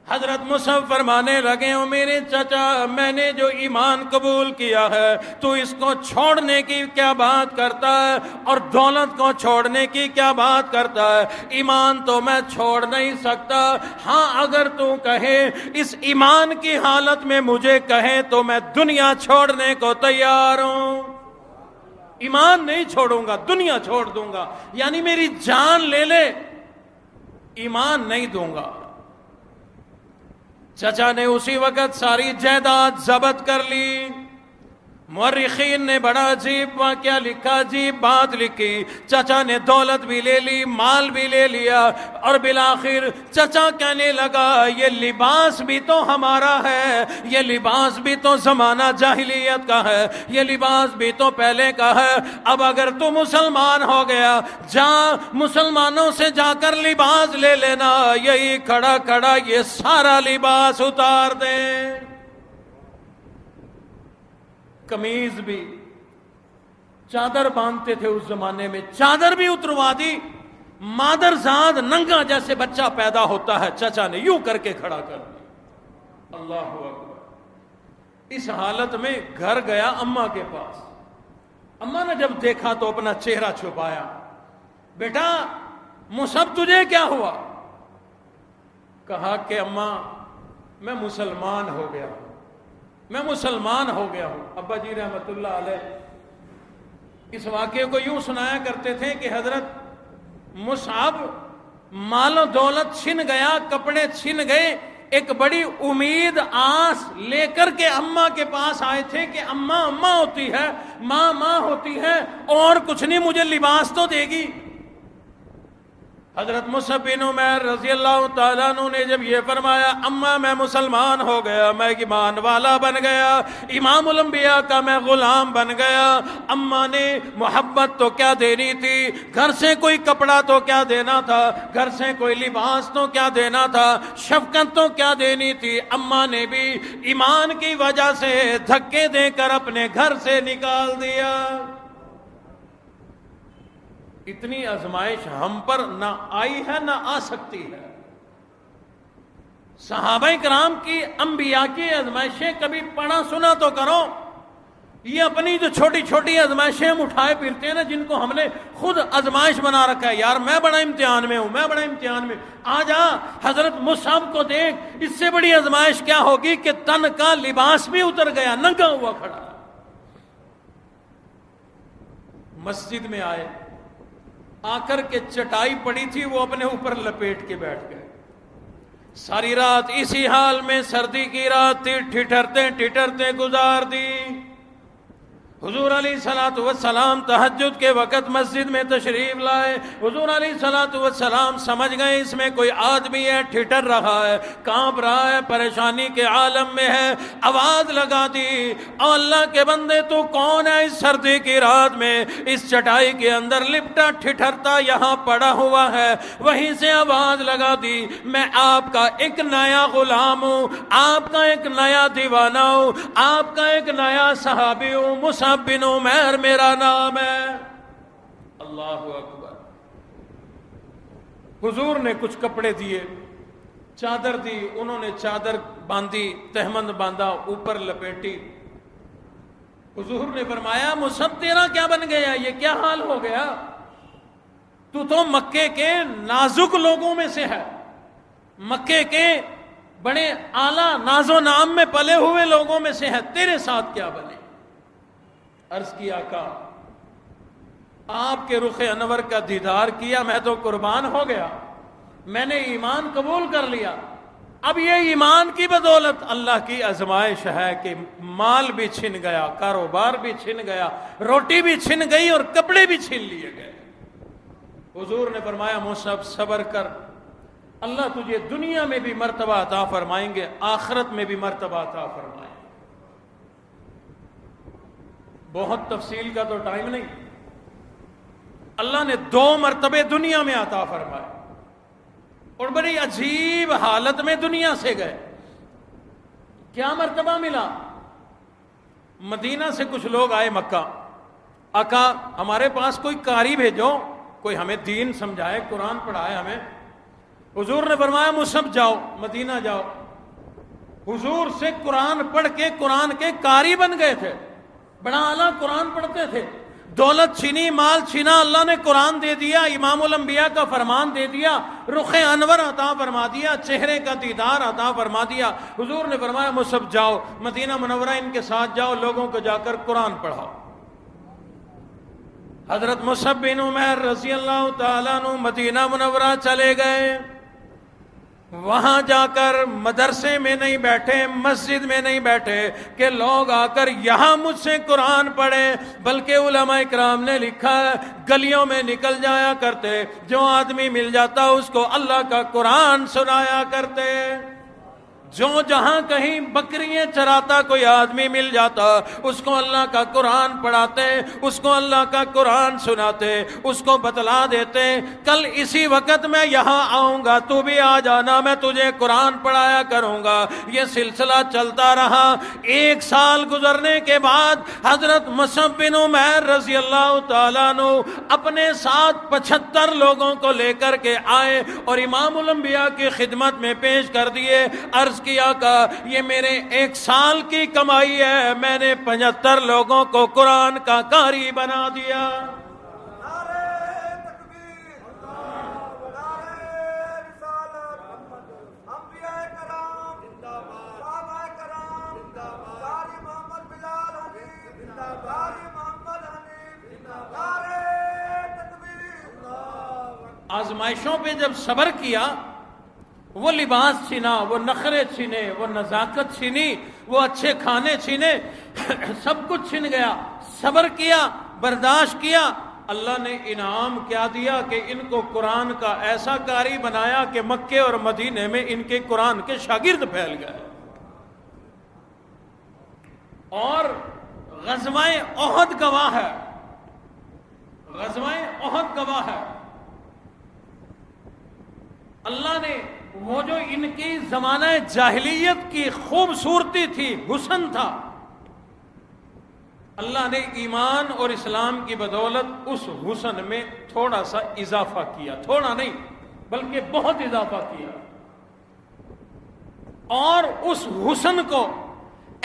حضرت مصعب فرمانے لگے، او میرے چچا، میں نے جو ایمان قبول کیا ہے تو اس کو چھوڑنے کی کیا بات کرتا ہے اور دولت کو چھوڑنے کی کیا بات کرتا ہے؟ ایمان تو میں چھوڑ نہیں سکتا. ہاں اگر تو کہے اس ایمان کی حالت میں مجھے کہے تو میں دنیا چھوڑنے کو تیار ہوں. ایمان نہیں چھوڑوں گا، دنیا چھوڑ دوں گا، یعنی میری جان لے لے، ایمان نہیں دوں گا. چچا نے اسی وقت ساری جائیداد ضبط کر لی. مورخین نے بڑا عجیب واقعہ لکھا، عجیب بات لکھی. چچا نے دولت بھی لے لی، مال بھی لے لیا، اور بالآخر چچا کہنے لگا یہ لباس بھی تو ہمارا ہے، یہ لباس بھی تو زمانہ جاہلیت کا ہے، یہ لباس بھی تو پہلے کا ہے. اب اگر تو مسلمان ہو گیا، جا مسلمانوں سے جا کر لباس لے لینا، یہی کھڑا کھڑا یہ سارا لباس اتار دے. قمیض بھی، چادر باندھتے تھے اس زمانے میں، چادر بھی اتروا دی. مادر زاد ننگا جیسے بچہ پیدا ہوتا ہے، چچا نے یوں کر کے کھڑا کر دیا. اللہ اکبر. اس حالت میں گھر گیا اماں کے پاس. اماں نے جب دیکھا تو اپنا چہرہ چھپایا. بیٹا مصعب تجھے کیا ہوا؟ کہا کہ اماں میں مسلمان ہو گیا ہوں، میں مسلمان ہو گیا ہوں. ابا جی رحمت اللہ علیہ اس واقعے کو یوں سنایا کرتے تھے کہ حضرت مصعب مال و دولت چھن گیا، کپڑے چھن گئے، ایک بڑی امید آس لے کر کے اماں کے پاس آئے تھے کہ اماں اماں ہوتی ہے، ماں ماں ہوتی ہے، اور کچھ نہیں، مجھے لباس تو دے گی. حضرت مصعب بن عمیر رضی اللہ تعالیٰ عنہ نے جب یہ فرمایا اماں میں مسلمان ہو گیا، میں ایمان والا بن گیا، امام الانبیاء کا میں غلام بن گیا. اماں نے محبت تو کیا دینی تھی، گھر سے کوئی کپڑا تو کیا دینا تھا، گھر سے کوئی لباس تو کیا دینا تھا، شفقت تو کیا دینی تھی. اماں نے بھی ایمان کی وجہ سے دھکے دے کر اپنے گھر سے نکال دیا. اتنی آزمائش ہم پر نہ آئی ہے نہ آ سکتی ہے. صحابہ کرام کی، انبیاء کی آزمائشیں کبھی پڑھا سنا تو کرو. یہ اپنی جو چھوٹی چھوٹی آزمائشیں ہم اٹھائے پھرتے ہیں نا، جن کو ہم نے خود آزمائش بنا رکھا ہے، یار میں بڑا امتحان میں ہوں، میں بڑا امتحان میں. آ جا حضرت مصعب کو دیکھ، اس سے بڑی آزمائش کیا ہوگی کہ تن کا لباس بھی اتر گیا، ننگا ہوا کھڑا. مسجد میں آئے، آ کر کے چٹائی پڑی تھی وہ اپنے اوپر لپیٹ کے بیٹھ گئے. ساری رات اسی حال میں، سردی کی رات تھی، ٹھٹرتے ٹھٹرتے گزار دی. حضور علیہ الصلوۃ والسلام تہجد کے وقت مسجد میں تشریف لائے. حضور علیہ الصلوۃ والسلام سمجھ گئے اس میں کوئی آدمی ہے، ٹھٹر رہا ہے، کانپ رہا ہے، پریشانی کے عالم میں ہے. آواز لگا دی، او اللہ کے بندے تو کون ہے اس سردی کی رات میں اس چٹائی کے اندر لپٹا ٹھٹرتا یہاں پڑا ہوا ہے؟ وہیں سے آواز لگا دی، میں آپ کا ایک نیا غلام ہوں، آپ کا ایک نیا دیوانہ ہوں، آپ کا ایک نیا صحابی ہوں، مصعب بن عمیر میرا نام ہے. اللہ اکبر. حضور نے کچھ کپڑے دیے، چادر دی، انہوں نے چادر باندھی، تہمند باندھا، اوپر لپیٹی. حضور نے فرمایا مصعب تیرا کیا بن گیا، یہ کیا حال ہو گیا؟ تو مکے کے نازک لوگوں میں سے ہے، مکے کے بڑے اعلیٰ ناز و نام میں پلے ہوئے لوگوں میں سے ہے، تیرے ساتھ کیا بنے؟ عرض کی آقا آپ کے رخ انور کا دیدار کیا، میں تو قربان ہو گیا، میں نے ایمان قبول کر لیا۔ اب یہ ایمان کی بدولت اللہ کی آزمائش ہے کہ مال بھی چھن گیا، کاروبار بھی چھن گیا، روٹی بھی چھن گئی اور کپڑے بھی چھین لیے گئے۔ حضور نے فرمایا مصعب صبر کر، اللہ تجھے دنیا میں بھی مرتبہ عطا فرمائیں گے، آخرت میں بھی مرتبہ عطا فرمائیں گے۔ بہت تفصیل کا تو ٹائم نہیں، اللہ نے 2 مرتبے دنیا میں عطا فرمائے اور بڑی عجیب حالت میں دنیا سے گئے۔ کیا مرتبہ ملا؟ مدینہ سے کچھ لوگ آئے مکہ، آقا ہمارے پاس کوئی قاری بھیجو، کوئی ہمیں دین سمجھائے، قرآن پڑھائے ہمیں۔ حضور نے فرمایا مصعب جاؤ، مدینہ جاؤ۔ حضور سے قرآن پڑھ کے قرآن کے قاری بن گئے تھے، بڑا اعلیٰ قرآن پڑھتے تھے۔ دولت چھینی، مال چھینا، اللہ نے قرآن دے دیا، امام الانبیاء کا فرمان دے دیا، رخ انور عطا فرما دیا، چہرے کا دیدار عطا فرما دیا۔ حضور نے فرمایا مصعب جاؤ، مدینہ منورہ ان کے ساتھ جاؤ، لوگوں کو جا کر قرآن پڑھاؤ۔ حضرت مصعب بن عمیر رضی اللہ تعالیٰ عنہ مدینہ منورہ چلے گئے۔ وہاں جا کر مدرسے میں نہیں بیٹھے، مسجد میں نہیں بیٹھے کہ لوگ آ کر یہاں مجھ سے قرآن پڑھیں، بلکہ علماء اکرام نے لکھا ہے گلیوں میں نکل جایا کرتے، جو آدمی مل جاتا اس کو اللہ کا قرآن سنایا کرتے۔ جو جہاں کہیں بکریاں چراتا کوئی آدمی مل جاتا، اس کو اللہ کا قرآن پڑھاتے، اس کو اللہ کا قرآن سناتے، اس کو بتلا دیتے کل اسی وقت میں یہاں آؤں گا، تو بھی آ جانا، میں تجھے قرآن پڑھایا کروں گا۔ یہ سلسلہ چلتا رہا۔ 1 سال گزرنے کے بعد حضرت مصعب بن عمیر رضی اللہ تعالیٰ عنہ اپنے ساتھ 75 لوگوں کو لے کر کے آئے اور امام الانبیاء کی خدمت میں پیش کر دیے۔ عرض کیا کہ یہ میرے 1 سال کی کمائی ہے، میں نے 75 لوگوں کو قرآن کا قاری بنا دیا۔ آزمائشوں پہ جب صبر کیا، وہ لباس چھینا، وہ نخرے چھینے، وہ نزاکت چھینی، وہ اچھے کھانے چھینے، سب کچھ چھن گیا۔ صبر کیا، برداشت کیا، اللہ نے انعام کیا دیا کہ ان کو قرآن کا ایسا قاری بنایا کہ مکے اور مدینے میں ان کے قرآن کے شاگرد پھیل گئے۔ اور غزوہ احد گواہ ہے، غزوہ احد گواہ ہے۔ اللہ نے وہ جو ان کی زمانہ جاہلیت کی خوبصورتی تھی، حسن تھا، اللہ نے ایمان اور اسلام کی بدولت اس حسن میں تھوڑا سا اضافہ کیا، تھوڑا نہیں بلکہ بہت اضافہ کیا، اور اس حسن کو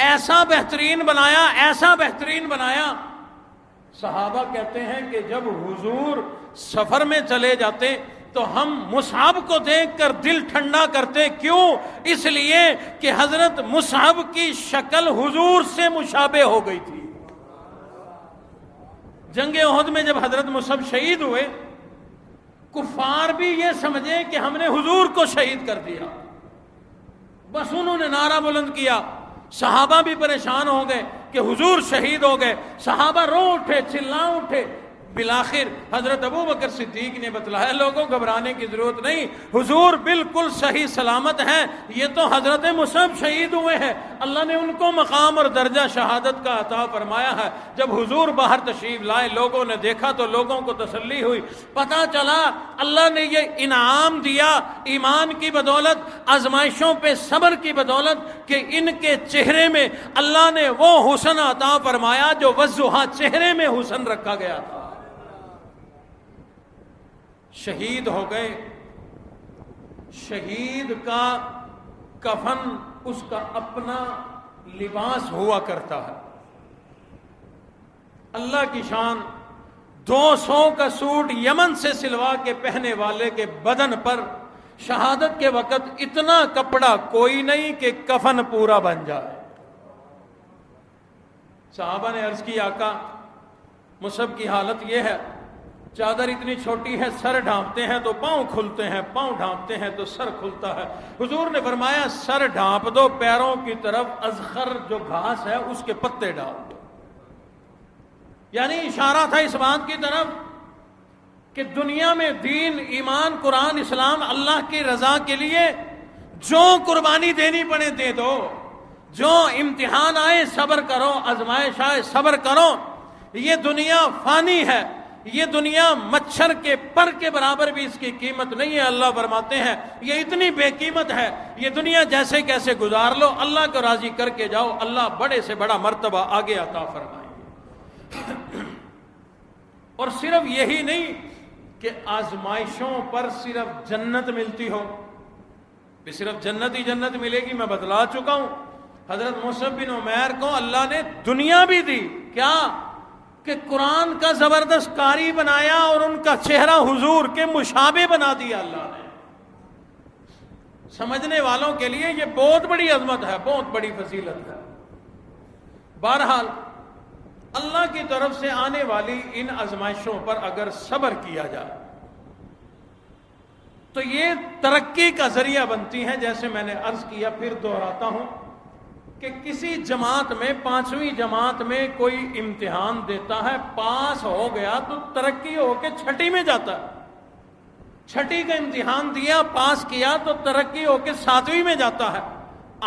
ایسا بہترین بنایا، ایسا بہترین بنایا۔ صحابہ کہتے ہیں کہ جب حضور سفر میں چلے جاتے تو ہم مصعب کو دیکھ کر دل ٹھنڈا کرتے، کیوں؟ اس لیے کہ حضرت مصعب کی شکل حضور سے مشابہ ہو گئی تھی۔ جنگ احد میں جب حضرت مصعب شہید ہوئے، کفار بھی یہ سمجھے کہ ہم نے حضور کو شہید کر دیا، بس انہوں نے نعرہ بلند کیا، صحابہ بھی پریشان ہو گئے کہ حضور شہید ہو گئے، صحابہ رو اٹھے، چلا اٹھے۔ بالآخر حضرت ابوبکر صدیق نے بتلایا لوگوں گھبرانے کی ضرورت نہیں، حضور بالکل صحیح سلامت ہیں، یہ تو حضرت مصعب شہید ہوئے ہیں، اللہ نے ان کو مقام اور درجہ شہادت کا عطا فرمایا ہے۔ جب حضور باہر تشریف لائے، لوگوں نے دیکھا تو لوگوں کو تسلی ہوئی، پتہ چلا اللہ نے یہ انعام دیا ایمان کی بدولت، آزمائشوں پہ صبر کی بدولت، کہ ان کے چہرے میں اللہ نے وہ حسن عطا فرمایا جو والضحیٰ چہرے میں حسن رکھا گیا تھا۔ شہید ہو گئے، شہید کا کفن اس کا اپنا لباس ہوا کرتا ہے۔ اللہ کی شان، 200 کا سوٹ یمن سے سلوا کے پہنے والے کے بدن پر شہادت کے وقت اتنا کپڑا کوئی نہیں کہ کفن پورا بن جائے۔ صحابہ نے عرض کی آقا مصحف کی حالت یہ ہے، چادر اتنی چھوٹی ہے، سر ڈھانپتے ہیں تو پاؤں کھلتے ہیں، پاؤں ڈھانپتے ہیں تو سر کھلتا ہے۔ حضور نے فرمایا سر ڈھانپ دو، پیروں کی طرف ازخر جو گھاس ہے اس کے پتے ڈال دو۔ یعنی اشارہ تھا اس بات کی طرف کہ دنیا میں دین، ایمان، قرآن، اسلام، اللہ کی رضا کے لیے جو قربانی دینی پڑے دے دو، جو امتحان آئے صبر کرو، آزمائش آئے صبر کرو۔ یہ دنیا فانی ہے، یہ دنیا مچھر کے پر کے برابر بھی اس کی قیمت نہیں ہے۔ اللہ فرماتے ہیں یہ اتنی بے قیمت ہے، یہ دنیا جیسے کیسے گزار لو، اللہ کو راضی کر کے جاؤ، اللہ بڑے سے بڑا مرتبہ آگے عطا فرمائیں گے۔ اور صرف یہی نہیں کہ آزمائشوں پر صرف جنت ملتی ہو، بھی صرف جنت ہی جنت ملے گی، میں بتلا چکا ہوں۔ حضرت مصعب بن عمیر کو اللہ نے دنیا بھی دی، کیا کہ قرآن کا زبردست قاری بنایا اور ان کا چہرہ حضور کے مشابہ بنا دیا اللہ نے۔ سمجھنے والوں کے لیے یہ بہت بڑی عظمت ہے، بہت بڑی فضیلت ہے۔ بہرحال اللہ کی طرف سے آنے والی ان آزمائشوں پر اگر صبر کیا جائے تو یہ ترقی کا ذریعہ بنتی ہیں۔ جیسے میں نے عرض کیا، پھر دہراتا ہوں کہ کسی جماعت میں، 5ویں جماعت میں کوئی امتحان دیتا ہے، پاس ہو گیا تو ترقی ہو کے 6ٹھی میں جاتا ہے۔ 6ٹھی کا امتحان دیا، پاس کیا تو ترقی ہو کے 7ویں میں جاتا ہے،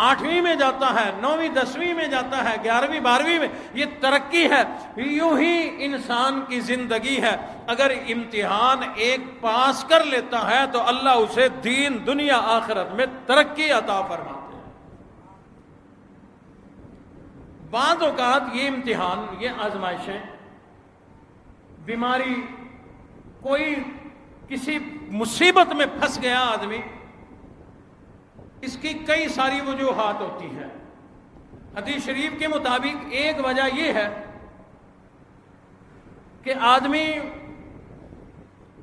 8ویں میں جاتا ہے، 9ویں 10ویں میں جاتا ہے، 11ویں 12ویں میں۔ یہ ترقی ہے۔ یوں ہی انسان کی زندگی ہے، اگر امتحان ایک پاس کر لیتا ہے تو اللہ اسے دین، دنیا، آخرت میں ترقی عطا فرماتے ہیں۔ بعض اوقات یہ امتحان، یہ آزمائشیں، بیماری، کوئی کسی مصیبت میں پھنس گیا آدمی، اس کی کئی ساری وجوہات ہوتی ہیں۔ حدیث شریف کے مطابق ایک وجہ یہ ہے کہ آدمی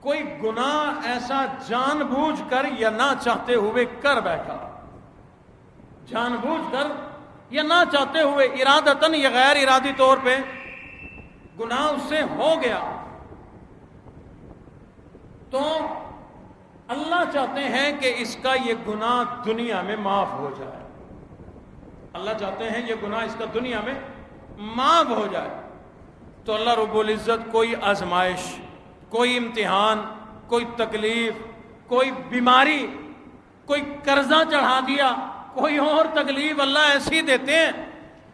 کوئی گناہ ایسا جان بوجھ کر یا نہ چاہتے ہوئے کر بیٹھا، جان بوجھ کر یا نہ چاہتے ہوئے، ارادتاً یا غیر ارادی طور پہ گناہ اس سے ہو گیا، تو اللہ چاہتے ہیں کہ اس کا یہ گناہ دنیا میں معاف ہو جائے۔ اللہ چاہتے ہیں یہ گناہ اس کا دنیا میں معاف ہو جائے، تو اللہ رب العزت کوئی آزمائش، کوئی امتحان، کوئی تکلیف، کوئی بیماری، کوئی قرضہ چڑھا دیا، کوئی اور تکلیف اللہ ایسی دیتے ہیں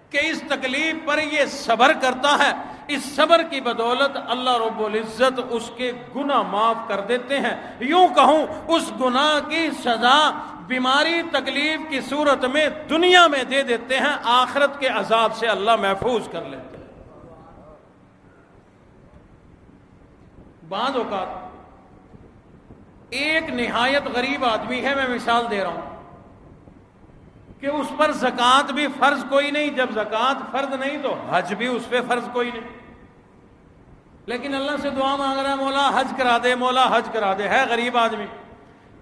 کہ اس تکلیف پر یہ صبر کرتا ہے، اس صبر کی بدولت اللہ رب العزت اس کے گناہ معاف کر دیتے ہیں۔ یوں کہوں اس گناہ کی سزا بیماری، تکلیف کی صورت میں دنیا میں دے دیتے ہیں، آخرت کے عذاب سے اللہ محفوظ کر لیتے ہیں۔ بعض اوقات ایک نہایت غریب آدمی ہے، میں مثال دے رہا ہوں کہ اس پر زکوٰۃ بھی فرض کوئی نہیں، جب زکوٰۃ فرض نہیں تو حج بھی اس پہ فرض کوئی نہیں، لیکن اللہ سے دعا مانگ رہا ہے مولا حج کرا دے، مولا حج کرا دے۔ ہے غریب آدمی،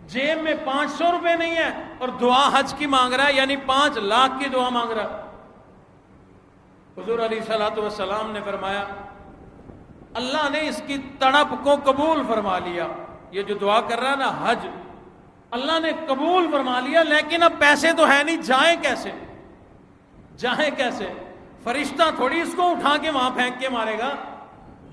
جیب میں 500 روپے نہیں ہے اور دعا حج کی مانگ رہا ہے، یعنی 5 لاکھ کی دعا مانگ رہا ہے۔ حضور علیہ الصلوۃ والسلام نے فرمایا اللہ نے اس کی تڑپ کو قبول فرما لیا، یہ جو دعا کر رہا ہے نا حج، اللہ نے قبول فرما لیا، لیکن اب پیسے تو ہے نہیں، جائیں کیسے؟ جائیں کیسے؟ فرشتہ تھوڑی اس کو اٹھا کے وہاں پھینک کے مارے گا،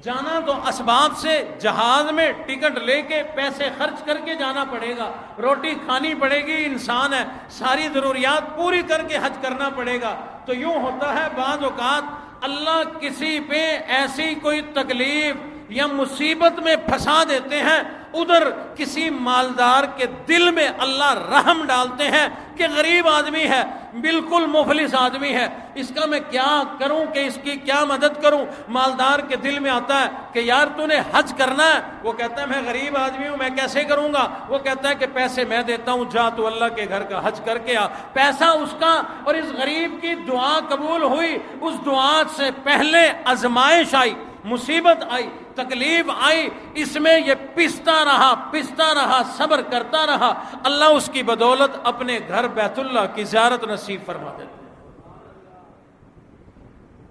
جانا تو اسباب سے، جہاز میں ٹکٹ لے کے پیسے خرچ کر کے جانا پڑے گا، روٹی کھانی پڑے گی، انسان ہے، ساری ضروریات پوری کر کے حج کرنا پڑے گا۔ تو یوں ہوتا ہے بعض اوقات اللہ کسی پہ ایسی کوئی تکلیف یا مصیبت میں پھنسا دیتے ہیں، ادھر کسی مالدار کے دل میں اللہ رحم ڈالتے ہیں کہ غریب آدمی ہے، بالکل مفلس آدمی ہے، اس کا میں کیا کروں کہ اس کی کیا مدد کروں؟ مالدار کے دل میں آتا ہے کہ یار تو نے حج کرنا ہے، وہ کہتا ہے میں غریب آدمی ہوں، میں کیسے کروں گا؟ وہ کہتا ہے کہ پیسے میں دیتا ہوں، جا تو اللہ کے گھر کا حج کر کے آ۔ پیسہ اس کا، اور اس غریب کی دعا قبول ہوئی، اس دعا سے پہلے آزمائش آئی، مصیبت آئی، تکلیف آئی، اس میں یہ پستا رہا، صبر کرتا رہا، اللہ اس کی بدولت اپنے گھر بیت اللہ کی زیارت نصیب فرما دیتے ہیں۔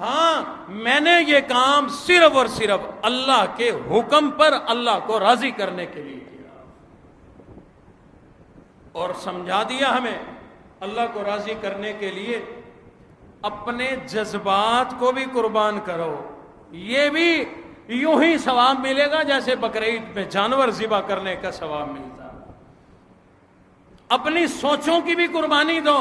ہاں میں نے یہ کام صرف اور صرف اللہ کے حکم پر اللہ کو راضی کرنے کے لیے کیا، اور سمجھا دیا ہمیں اللہ کو راضی کرنے کے لیے اپنے جذبات کو بھی قربان کرو، یہ بھی یوں ہی ثواب ملے گا جیسے بقرعید میں جانور ذبح کرنے کا ثواب ملتا۔ اپنی سوچوں کی بھی قربانی دو۔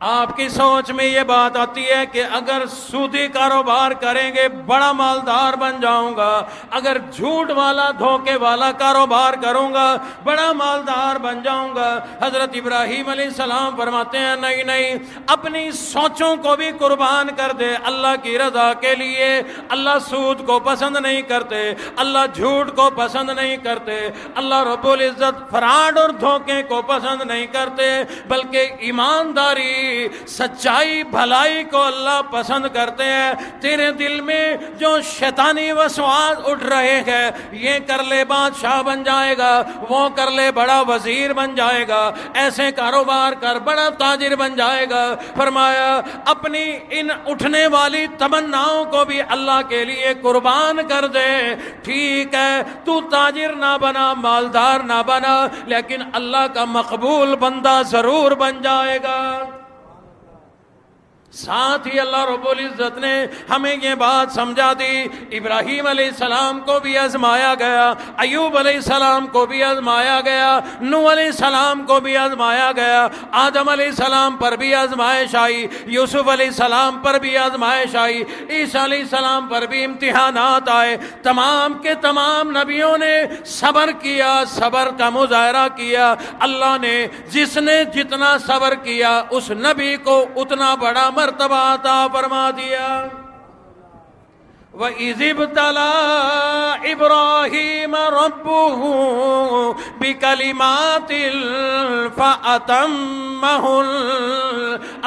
آپ کی سوچ میں یہ بات آتی ہے کہ اگر سودی کاروبار کریں گے بڑا مالدار بن جاؤں گا، اگر جھوٹ والا دھوکے والا کاروبار کروں گا بڑا مالدار بن جاؤں گا۔ حضرت ابراہیم علیہ السلام فرماتے ہیں نہیں نہیں، اپنی سوچوں کو بھی قربان کر دے اللہ کی رضا کے لیے۔ اللہ سود کو پسند نہیں کرتے، اللہ جھوٹ کو پسند نہیں کرتے، اللہ رب العزت فراڈ اور دھوکے کو پسند نہیں کرتے، بلکہ ایمانداری سچائی بھلائی کو اللہ پسند کرتے ہیں۔ تیرے دل میں جو شیطانی وسواس اٹھ رہے ہیں، یہ کر لے بادشاہ بن جائے گا، وہ کر لے بڑا وزیر بن جائے گا، ایسے کاروبار کر بڑا تاجر بن جائے گا، فرمایا اپنی ان اٹھنے والی تمناؤں کو بھی اللہ کے لیے قربان کر دے۔ ٹھیک ہے تو تاجر نہ بنا، مالدار نہ بنا، لیکن اللہ کا مقبول بندہ ضرور بن جائے گا۔ ساتھ ہی اللہ رب العزت نے ہمیں یہ بات سمجھا دی، ابراہیم علیہ السلام کو بھی آزمایا گیا، ایوب علیہ السلام کو بھی آزمایا گیا، نوح علیہ السلام کو بھی آزمایا گیا، آدم علیہ السلام پر بھی آزمائش آئی، یوسف علیہ السلام پر بھی آزمائش آئی، عیسیٰ علیہ السلام پر بھی امتحانات آئے۔ تمام کے تمام نبیوں نے صبر کیا، صبر کا مظاہرہ کیا۔ اللہ نے جس نے جتنا صبر کیا اس نبی کو اتنا بڑا مرتبہ عطا فرما دیا۔ وَإِذِ ابْتَلَىٰ إِبْرَاهِيمَ رَبُّهُ بِكَلِمَاتٍ فَأَتَمَّهُنَّ۔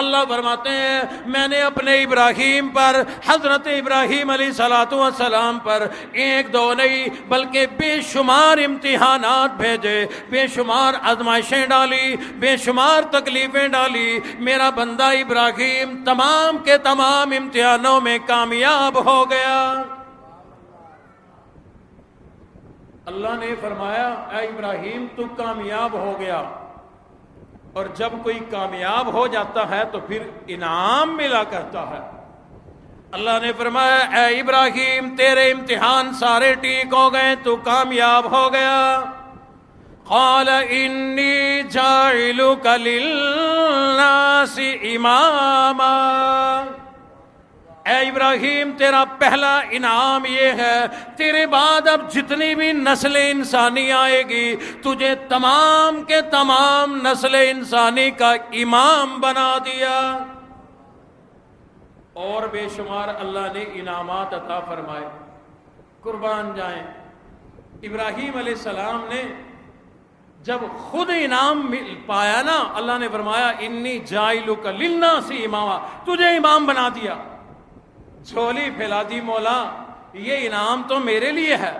اللہ فرماتے ہیں میں نے اپنے ابراہیم پر، حضرت ابراہیم علیہ السلام پر ایک دو نہیں بلکہ بے شمار امتحانات بھیجے، بے شمار آزمائشیں ڈالی، بے شمار تکلیفیں ڈالی۔ میرا بندہ ابراہیم تمام کے تمام امتحانوں میں کامیاب ہو گیا۔ اللہ نے فرمایا اے ابراہیم تو کامیاب ہو گیا، اور جب کوئی کامیاب ہو جاتا ہے تو پھر انعام ملا کرتا ہے۔ اللہ نے فرمایا اے ابراہیم تیرے امتحان سارے ٹھیک ہو گئے، تو کامیاب ہو گیا۔ قال انی جاعلک للناس اماما۔ اے ابراہیم تیرا پہلا انعام یہ ہے، تیرے بعد اب جتنی بھی نسل انسانی آئے گی تجھے تمام کے تمام نسل انسانی کا امام بنا دیا۔ اور بے شمار اللہ نے انعامات عطا فرمائے، قربان جائیں۔ ابراہیم علیہ السلام نے جب خود انعام پایا نا، اللہ نے فرمایا انی جاعلک للناس اماما، تجھے امام بنا دیا۔ جھولی پھیلا دی مولا، یہ انعام تو میرے لیے ہے،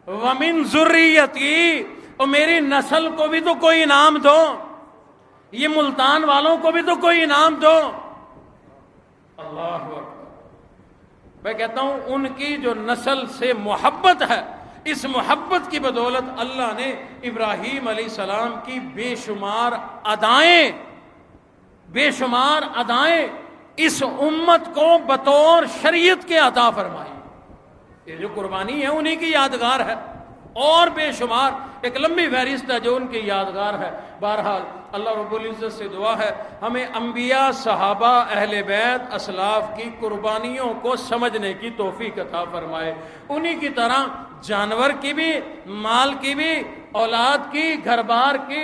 وَمِن ذُرِّيَّتِي، اور میری نسل کو بھی تو کوئی انعام دو، یہ ملتان والوں کو بھی تو کوئی انعام دو۔ اللہ اکبر۔ میں کہتا ہوں ان کی جو نسل سے محبت ہے، اس محبت کی بدولت اللہ نے ابراہیم علیہ السلام کی بے شمار ادائیں اس امت کو بطور شریعت کے عطا فرمائی۔ یہ جو قربانی ہے انہی کی یادگار ہے، اور بے شمار ایک لمبی فہرست ہے جو ان کی یادگار ہے۔ بہرحال اللہ رب العزت سے دعا ہے ہمیں انبیاء، صحابہ، اہل بیت، اسلاف کی قربانیوں کو سمجھنے کی توفیق عطا فرمائے۔ انہی کی طرح جانور کی بھی، مال کی بھی، اولاد کی، گھر بار کی،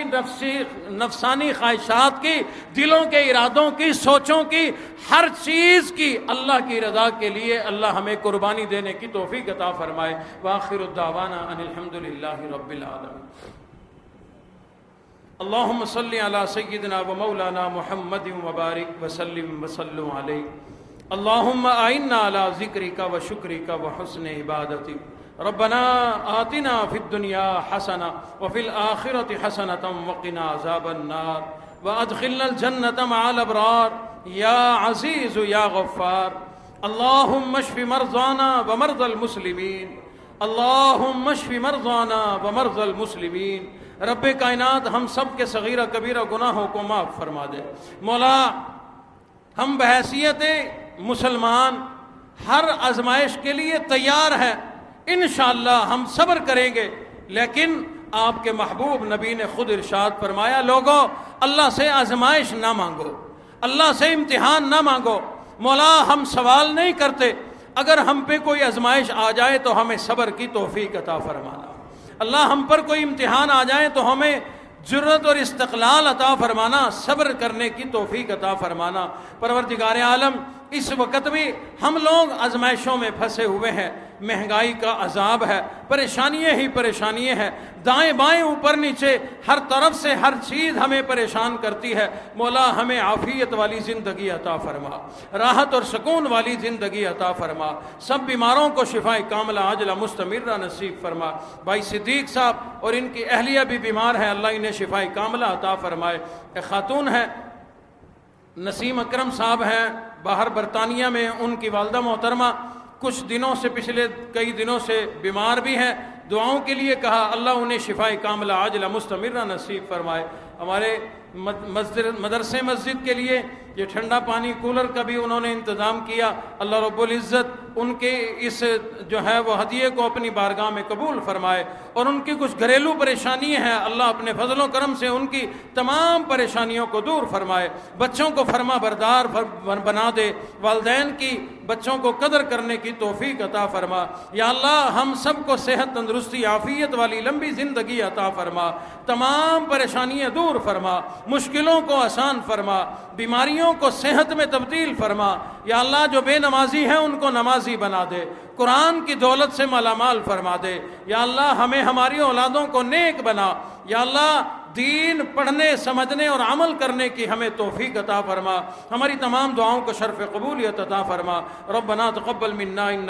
نفسانی خواہشات کی، دلوں کے ارادوں کی، سوچوں کی، ہر چیز کی اللہ کی رضا کے لیے اللہ ہمیں قربانی دینے کی توفیق عطا فرمائے۔ وآخر الدعوانا ان الحمدللہ رب العالمین۔ اللہم صلی علی سیدنا و مولانا محمد وبارک وسلم وسلم علیہ۔ اللہم اعنا علی ذکرک و شکرک و حسن عبادتک۔ ربنا آتنا فی الدنیا حسنہ وفی الآخرۃ حسنۃ وقنا عذاب النار وادخلنا الجنۃ مع الابرار یا عزیز یا غفار۔ اللہم اشف مرضانا ومرضى المسلمین، اللہم اشف مرضانا ومرضى المسلمین۔ رب کائنات ہم سب کے صغیرہ کبیرہ گناہوں کو معاف فرما دے۔ مولا ہم بحیثیت مسلمان ہر آزمائش کے لیے تیار ہیں، انشاءاللہ ہم صبر کریں گے، لیکن آپ کے محبوب نبی نے خود ارشاد فرمایا، لوگوں اللہ سے آزمائش نہ مانگو، اللہ سے امتحان نہ مانگو۔ مولا ہم سوال نہیں کرتے، اگر ہم پہ کوئی آزمائش آ جائے تو ہمیں صبر کی توفیق عطا فرمانا، اللہ ہم پر کوئی امتحان آ جائے تو ہمیں جرت اور استقلال عطا فرمانا، صبر کرنے کی توفیق عطا فرمانا۔ پروردگار عالم اس وقت بھی ہم لوگ آزمائشوں میں پھنسے ہوئے ہیں، مہنگائی کا عذاب ہے، پریشانیاں ہی پریشانیاں ہیں، دائیں بائیں اوپر نیچے ہر طرف سے ہر چیز ہمیں پریشان کرتی ہے۔ مولا ہمیں عافیت والی زندگی عطا فرما، راحت اور سکون والی زندگی عطا فرما، سب بیماروں کو شفائے کاملہ عاجلہ مستمرہ نصیب فرما۔ بھائی صدیق صاحب اور ان کی اہلیہ بھی بیمار ہیں، اللہ انہیں شفائے کاملہ عطا فرمائے۔ ایک خاتون ہے نسیم اکرم صاحب ہیں باہر برطانیہ میں، ان کی والدہ محترمہ کچھ دنوں سے پچھلے کئی دنوں سے بیمار بھی ہیں، دعاؤں کے لیے کہا، اللہ انہیں شفائے کاملہ عاجلہ مستمرہ نصیب فرمائے۔ ہمارے مدرسے مسجد کے لیے یہ ٹھنڈا پانی کولر کا بھی انہوں نے انتظام کیا، اللہ رب العزت ان کے اس جو ہے وہ ہدیے کو اپنی بارگاہ میں قبول فرمائے، اور ان کی کچھ گھریلو پریشانیاں ہیں، اللہ اپنے فضل و کرم سے ان کی تمام پریشانیوں کو دور فرمائے، بچوں کو فرما بردار بنا دے، والدین کی بچوں کو قدر کرنے کی توفیق عطا فرما۔ یا اللہ ہم سب کو صحت تندرستی عافیت والی لمبی زندگی عطا فرما، تمام پریشانیاں دور فرما، مشکلوں کو آسان فرما، بیماریوں کو صحت میں تبدیل فرما۔ یا اللہ جو بے نمازی ہیں ان کو نمازی بنا دے، قرآن کی دولت سے مالا مال فرما دے۔ یا اللہ ہمیں ہماری اولادوں کو نیک بنا، یا اللہ دین پڑھنے سمجھنے اور عمل کرنے کی ہمیں توفیق عطا فرما، ہماری تمام دعاؤں کو شرف قبولیت عطا فرما۔ ربنا تقبل منا